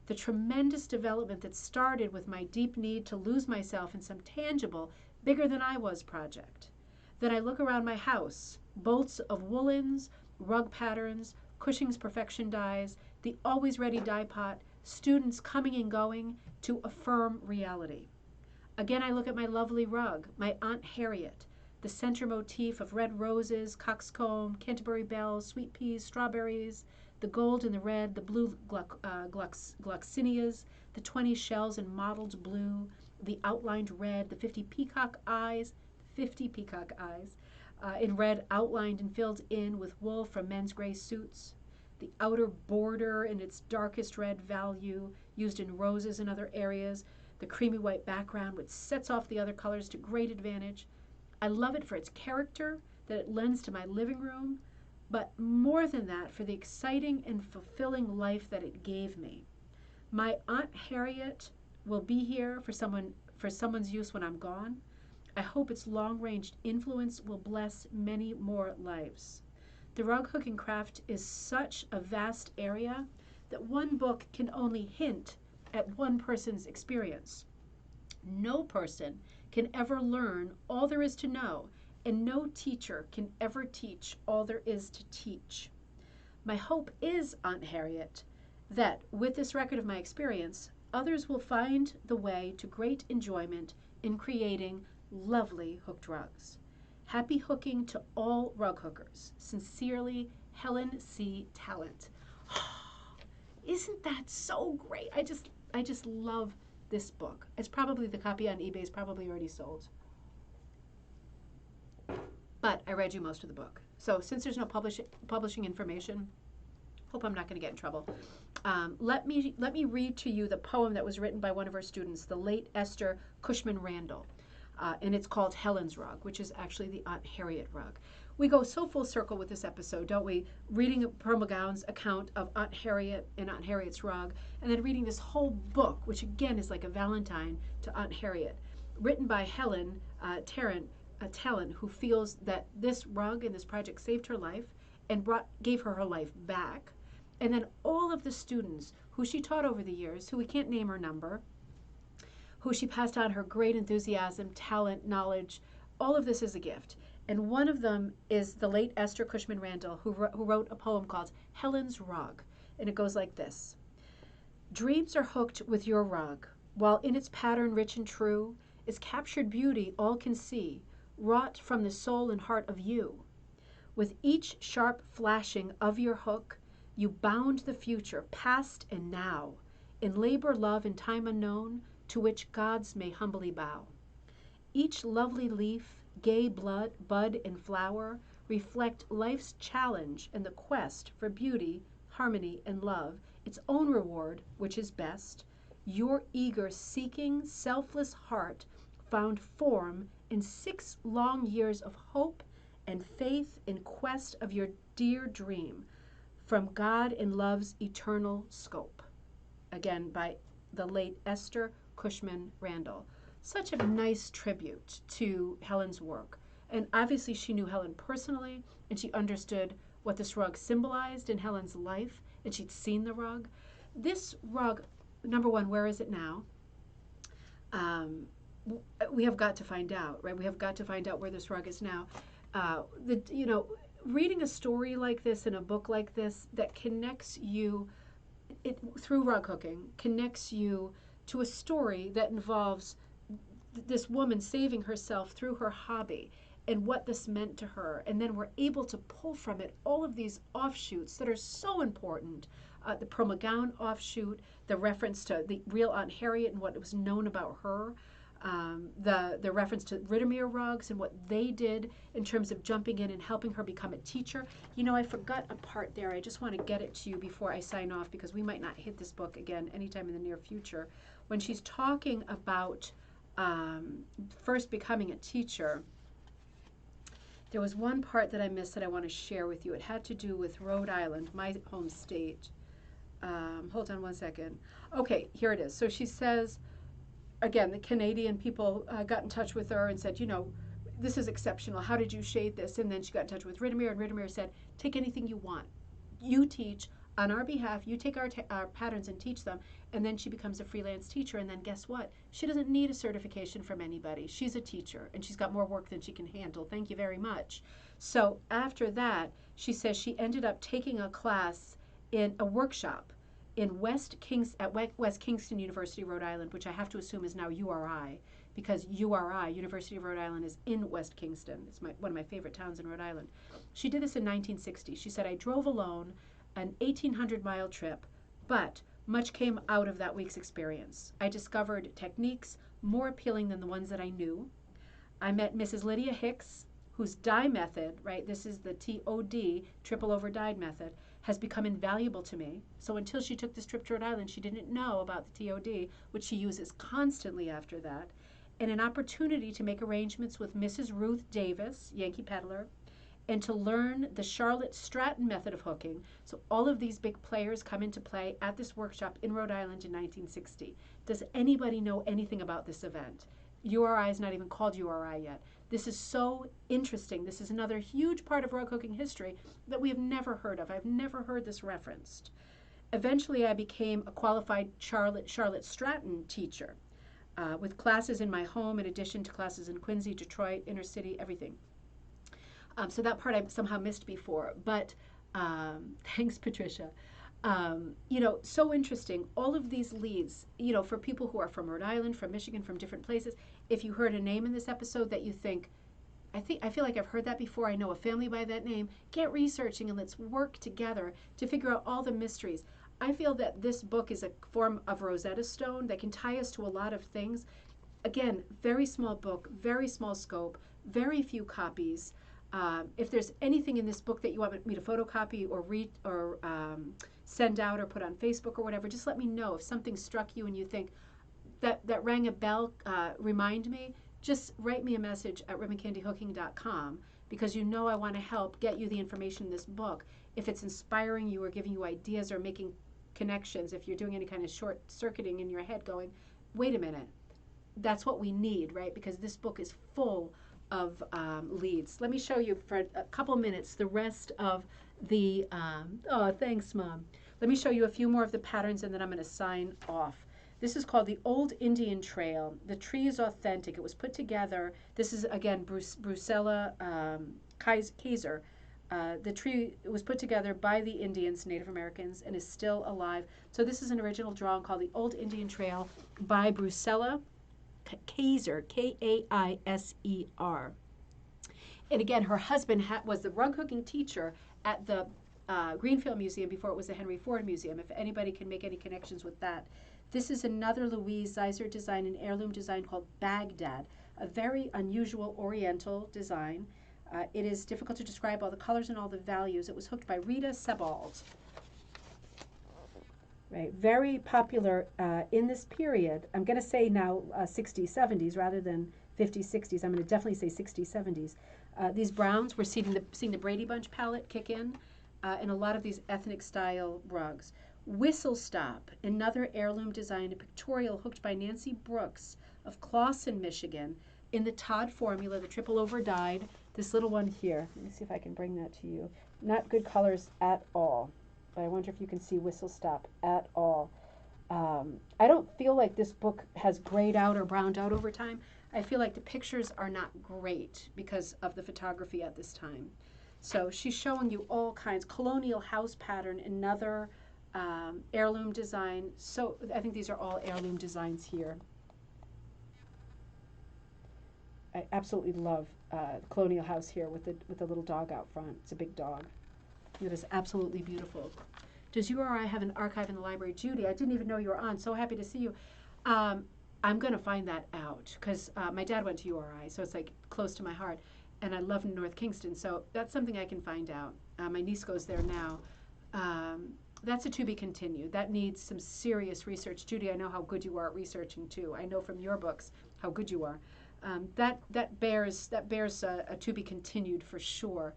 The tremendous development that started with my deep need to lose myself in some tangible, bigger than I was project. Then I look around my house, bolts of woolens, rug patterns, Cushing's perfection dyes, the always ready dye pot, students coming and going to affirm reality. Again, I look at my lovely rug, my Aunt Harriet, the center motif of red roses, coxcomb, Canterbury bells, sweet peas, strawberries, the gold and the red, the blue gloxinias, the 20 shells in mottled blue, the outlined red, the 50 peacock eyes, in red, outlined and filled in with wool from men's gray suits, the outer border in its darkest red value, used in roses and other areas, the creamy white background which sets off the other colors to great advantage. I love it for its character that it lends to my living room, but more than that, for the exciting and fulfilling life that it gave me. My Aunt Harriet will be here for someone's use when I'm gone. I hope its long-range influence will bless many more lives. The rug hooking craft is such a vast area that one book can only hint at one person's experience. No person can ever learn all there is to know and no teacher can ever teach all there is to teach. My hope is, Aunt Harriet, that with this record of my experience, others will find the way to great enjoyment in creating lovely hooked rugs. Happy hooking to all rug hookers. Sincerely, Helen C. Talent. Isn't that so great? I just love this book. It's probably, the copy on eBay is probably already sold. But I read you most of the book. So since there's no publishing information, hope I'm not going to get in trouble. Let me read to you the poem that was written by one of our students, the late Esther Cushman Randall. And it's called Helen's Rug, which is actually the Aunt Harriet rug. We go so full circle with this episode, don't we? Reading Pearl McGowan's account of Aunt Harriet and Aunt Harriet's rug, and then reading this whole book, which again is like a Valentine to Aunt Harriet, written by Helen Talent, who feels that this rug and this project saved her life and gave her life back. And then all of the students who she taught over the years, who we can't name or number, who she passed on her great enthusiasm, talent, knowledge, all of this is a gift. And one of them is the late Esther Cushman Randall, who wrote a poem called Helen's Rug. And it goes like this. Dreams are hooked with your rug, while in its pattern rich and true is captured beauty all can see, wrought from the soul and heart of you. With each sharp flashing of your hook, you bound the future, past and now, in labor, love, and time unknown, to which gods may humbly bow. Each lovely leaf, gay bud, and flower reflect life's challenge and the quest for beauty, harmony, and love, its own reward, which is best. Your eager, seeking, selfless heart found form in 6 long years of hope and faith in quest of your dear dream from God in love's eternal scope. Again, by the late Esther Cushman Randall. Such a nice tribute to Helen's work. And obviously she knew Helen personally, and she understood what this rug symbolized in Helen's life, and she'd seen the rug. This rug, number one, where is it now? We have got to find out, right? We have got to find out where this rug is now. Reading a story like this in a book like this that connects you, through rug hooking, connects you to a story that involves this woman saving herself through her hobby and what this meant to her. And then we're able to pull from it all of these offshoots that are so important. The Pearl McGowan offshoot, the reference to the real Aunt Harriet and what was known about her, the reference to Rittermere rugs and what they did in terms of jumping in and helping her become a teacher. You know, I forgot a part there. I just want to get it to you before I sign off, because we might not hit this book again anytime in the near future. When she's talking about first becoming a teacher, there was one part that I missed that I want to share with you. It had to do with Rhode Island, my home state. Hold on one second. Okay, here it is. So she says, again, the Canadian people got in touch with her and said, this is exceptional. How did you shade this? And then she got in touch with Rittermere, and Rittermere said, take anything you want. You teach on our behalf. You take our patterns and teach them. And then she becomes a freelance teacher. And then guess what? She doesn't need a certification from anybody. She's a teacher, and she's got more work than she can handle. Thank you very much. So after that, she says she ended up taking a class in a workshop in West Kingston University, Rhode Island, which I have to assume is now URI, because URI, University of Rhode Island, is in West Kingston. It's one of my favorite towns in Rhode Island. She did this in 1960. She said, I drove alone an 1,800-mile trip, but much came out of that week's experience. I discovered techniques more appealing than the ones that I knew. I met Mrs. Lydia Hicks, whose dye method, right, this is the TOD, triple over dyed method, has become invaluable to me. So until she took this trip to Rhode Island, she didn't know about the TOD, which she uses constantly after that, and an opportunity to make arrangements with Mrs. Ruth Davis, Yankee Peddler, and to learn the Charlotte Stratton method of hooking. So all of these big players come into play at this workshop in Rhode Island in 1960. Does anybody know anything about this event? URI is not even called URI yet. This is so interesting. This is another huge part of rug hooking history that we have never heard of. I've never heard this referenced. Eventually, I became a qualified Charlotte Stratton teacher with classes in my home in addition to classes in Quincy, Detroit, inner city, everything. So that part I somehow missed before. But thanks, Patricia. So interesting. All of these leads, for people who are from Rhode Island, from Michigan, from different places, if you heard a name in this episode that you think, I feel like I've heard that before, I know a family by that name, get researching and let's work together to figure out all the mysteries. I feel that this book is a form of Rosetta Stone that can tie us to a lot of things. Again, very small book, very small scope, very few copies. If there's anything in this book that you want me to photocopy or read or send out or put on Facebook or whatever, just let me know. If something struck you and you think that rang a bell, remind me, just write me a message at ribboncandyhooking.com, because I want to help get you the information in this book. If it's inspiring you or giving you ideas or making connections, if you're doing any kind of short circuiting in your head going, wait a minute, that's what we need, right? Because this book is full of leads. Let me show you for a couple minutes the rest of the, oh, thanks, Mom. Let me show you a few more of the patterns and then I'm going to sign off. This is called the Old Indian Trail. The tree is authentic. It was put together. This is, again, Brucella Kaiser. The tree was put together by the Indians, Native Americans, and is still alive. So this is an original drawing called the Old Indian Trail by Brucella Kaiser, Kaiser. And again, her husband was the rug hooking teacher at the Greenfield Museum before it was the Henry Ford Museum, if anybody can make any connections with that. This is another Louise Zeiser design, an heirloom design called Baghdad, a very unusual Oriental design. It is difficult to describe all the colors and all the values. It was hooked by Rita Sebald. Right, very popular in this period. I'm going to say now 60s, 70s rather than 50s, 60s. I'm going to definitely say 60s, 70s. These browns, we're seeing the Brady Bunch palette kick in a lot of these ethnic style rugs. Whistle Stop, another heirloom design, a pictorial hooked by Nancy Brooks of Clawson, Michigan, in the Todd formula, the triple over dyed. This little one here, let me see if I can bring that to you. Not good colors at all, but I wonder if you can see Whistle Stop at all. I don't feel like this book has grayed out or browned out over time. I feel like the pictures are not great because of the photography at this time. So she's showing you all kinds. Colonial house pattern, another heirloom design. So I think these are all heirloom designs here. I absolutely love the colonial house here with the little dog out front. It's a big dog. It is absolutely beautiful. Does URI have an archive in the library? Judy, I didn't even know you were on. So happy to see you. I'm going to find that out because my dad went to URI, so it's like close to my heart. And I love North Kingston, so that's something I can find out. My niece goes there now. That's a to be continued. That needs some serious research. Judy, I know how good you are at researching too. I know from your books how good you are. That bears a to be continued for sure,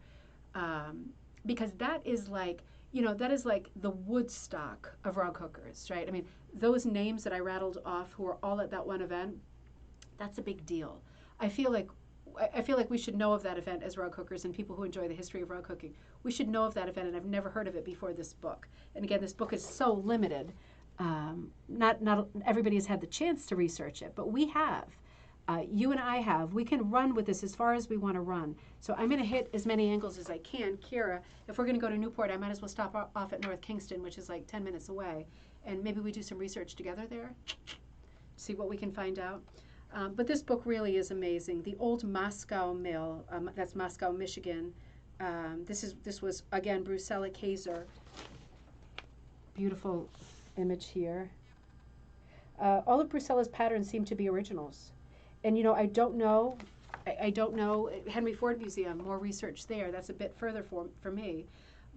because that is like the Woodstock of rug hookers, right? I mean, those names that I rattled off who are all at that one event, that's a big deal. I feel like we should know of that event as rug hookers and people who enjoy the history of rug hooking. We should know of that event, and I've never heard of it before this book. And again, this book is so limited. Not everybody has had the chance to research it, but we have. You and I have. We can run with this as far as we want to run. So I'm going to hit as many angles as I can. Kira, if we're going to go to Newport, I might as well stop off at North Kingston, which is like 10 minutes away. And maybe we do some research together there, see what we can find out. But this book really is amazing. The Old Moscow Mill, that's Moscow, Michigan. This was, again, Brucella Kaiser. Beautiful image here. All of Brucella's patterns seem to be originals. And, I don't know. I don't know. Henry Ford Museum, more research there. That's a bit further for me.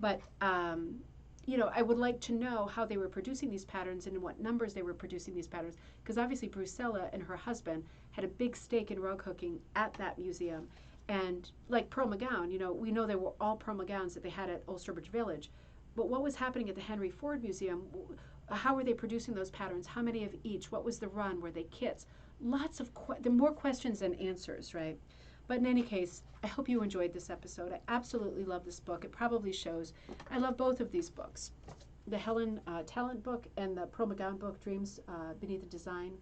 But, I would like to know how they were producing these patterns and in what numbers they were producing these patterns. Because obviously Brucella and her husband had a big stake in rug hooking at that museum. And like Pearl McGown, we know they were all Pearl McGowns that they had at Ulsterbridge Village. But what was happening at the Henry Ford Museum? How were they producing those patterns? How many of each? What was the run? Were they kits? Lots of there are more questions than answers, right? But in any case, I hope you enjoyed this episode. I absolutely love this book. It probably shows. I love both of these books, the Helen Talent book and the Pearl McGown book, Dreams Beneath the Design.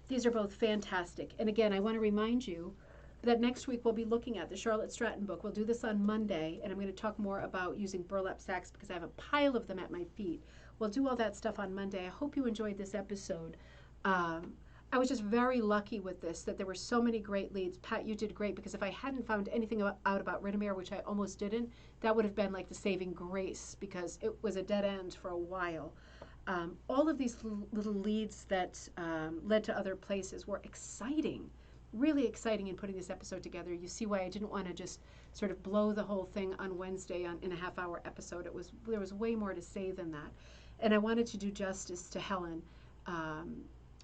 These are both fantastic. And again, I want to remind you that next week we'll be looking at the Charlotte Stratton book. We'll do this on Monday, and I'm going to talk more about using burlap sacks because I have a pile of them at my feet. We'll do all that stuff on Monday. I hope you enjoyed this episode. I was just very lucky with this, that there were so many great leads. Pat, you did great, because if I hadn't found anything out about Rittemere, which I almost didn't, that would have been like the saving grace, because it was a dead end for a while. All of these little leads that led to other places were exciting, really exciting in putting this episode together. You see why I didn't want to just sort of blow the whole thing on Wednesday in a half-hour episode. There was way more to say than that. And I wanted to do justice to Helen,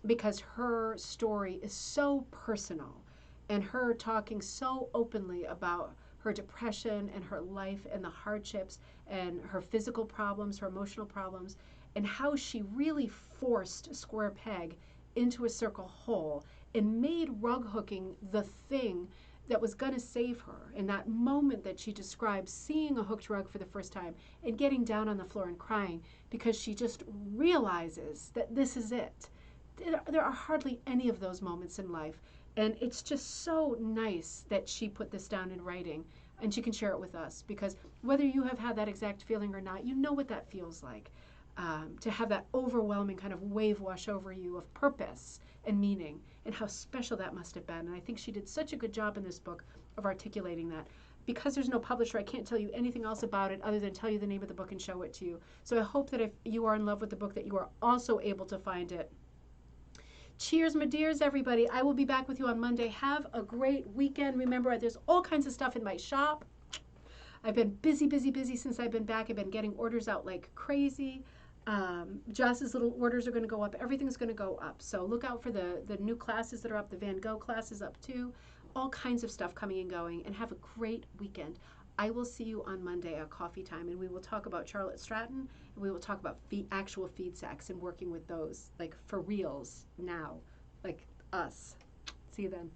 because her story is so personal, and her talking so openly about her depression and her life and the hardships and her physical problems, her emotional problems, and how she really forced a square peg into a circle hole and made rug hooking the thing that was going to save her. In that moment that she describes, seeing a hooked rug for the first time and getting down on the floor and crying because she just realizes that this is it. There are hardly any of those moments in life, and it's just so nice that she put this down in writing and she can share it with us, because whether you have had that exact feeling or not, you know what that feels like, to have that overwhelming kind of wave wash over you of purpose and meaning, and how special that must have been. And I think she did such a good job in this book of articulating that. Because there's no publisher, I can't tell you anything else about it other than tell you the name of the book and show it to you. So I hope that if you are in love with the book, that you are also able to find it. Cheers, my dears, everybody. I will be back with you on Monday. Have a great weekend. Remember, there's all kinds of stuff in my shop. I've been busy since I've been back. I've been getting orders out like crazy. Joss's little orders are going to go up. Everything's going to go up. So look out for the new classes that are up. The Van Gogh class is up too. All kinds of stuff coming and going. And have a great weekend. I will see you on Monday at coffee time, and we will talk about Charlotte Stratton, and we will talk about actual feed sacks and working with those, like for reals now, like us. See you then.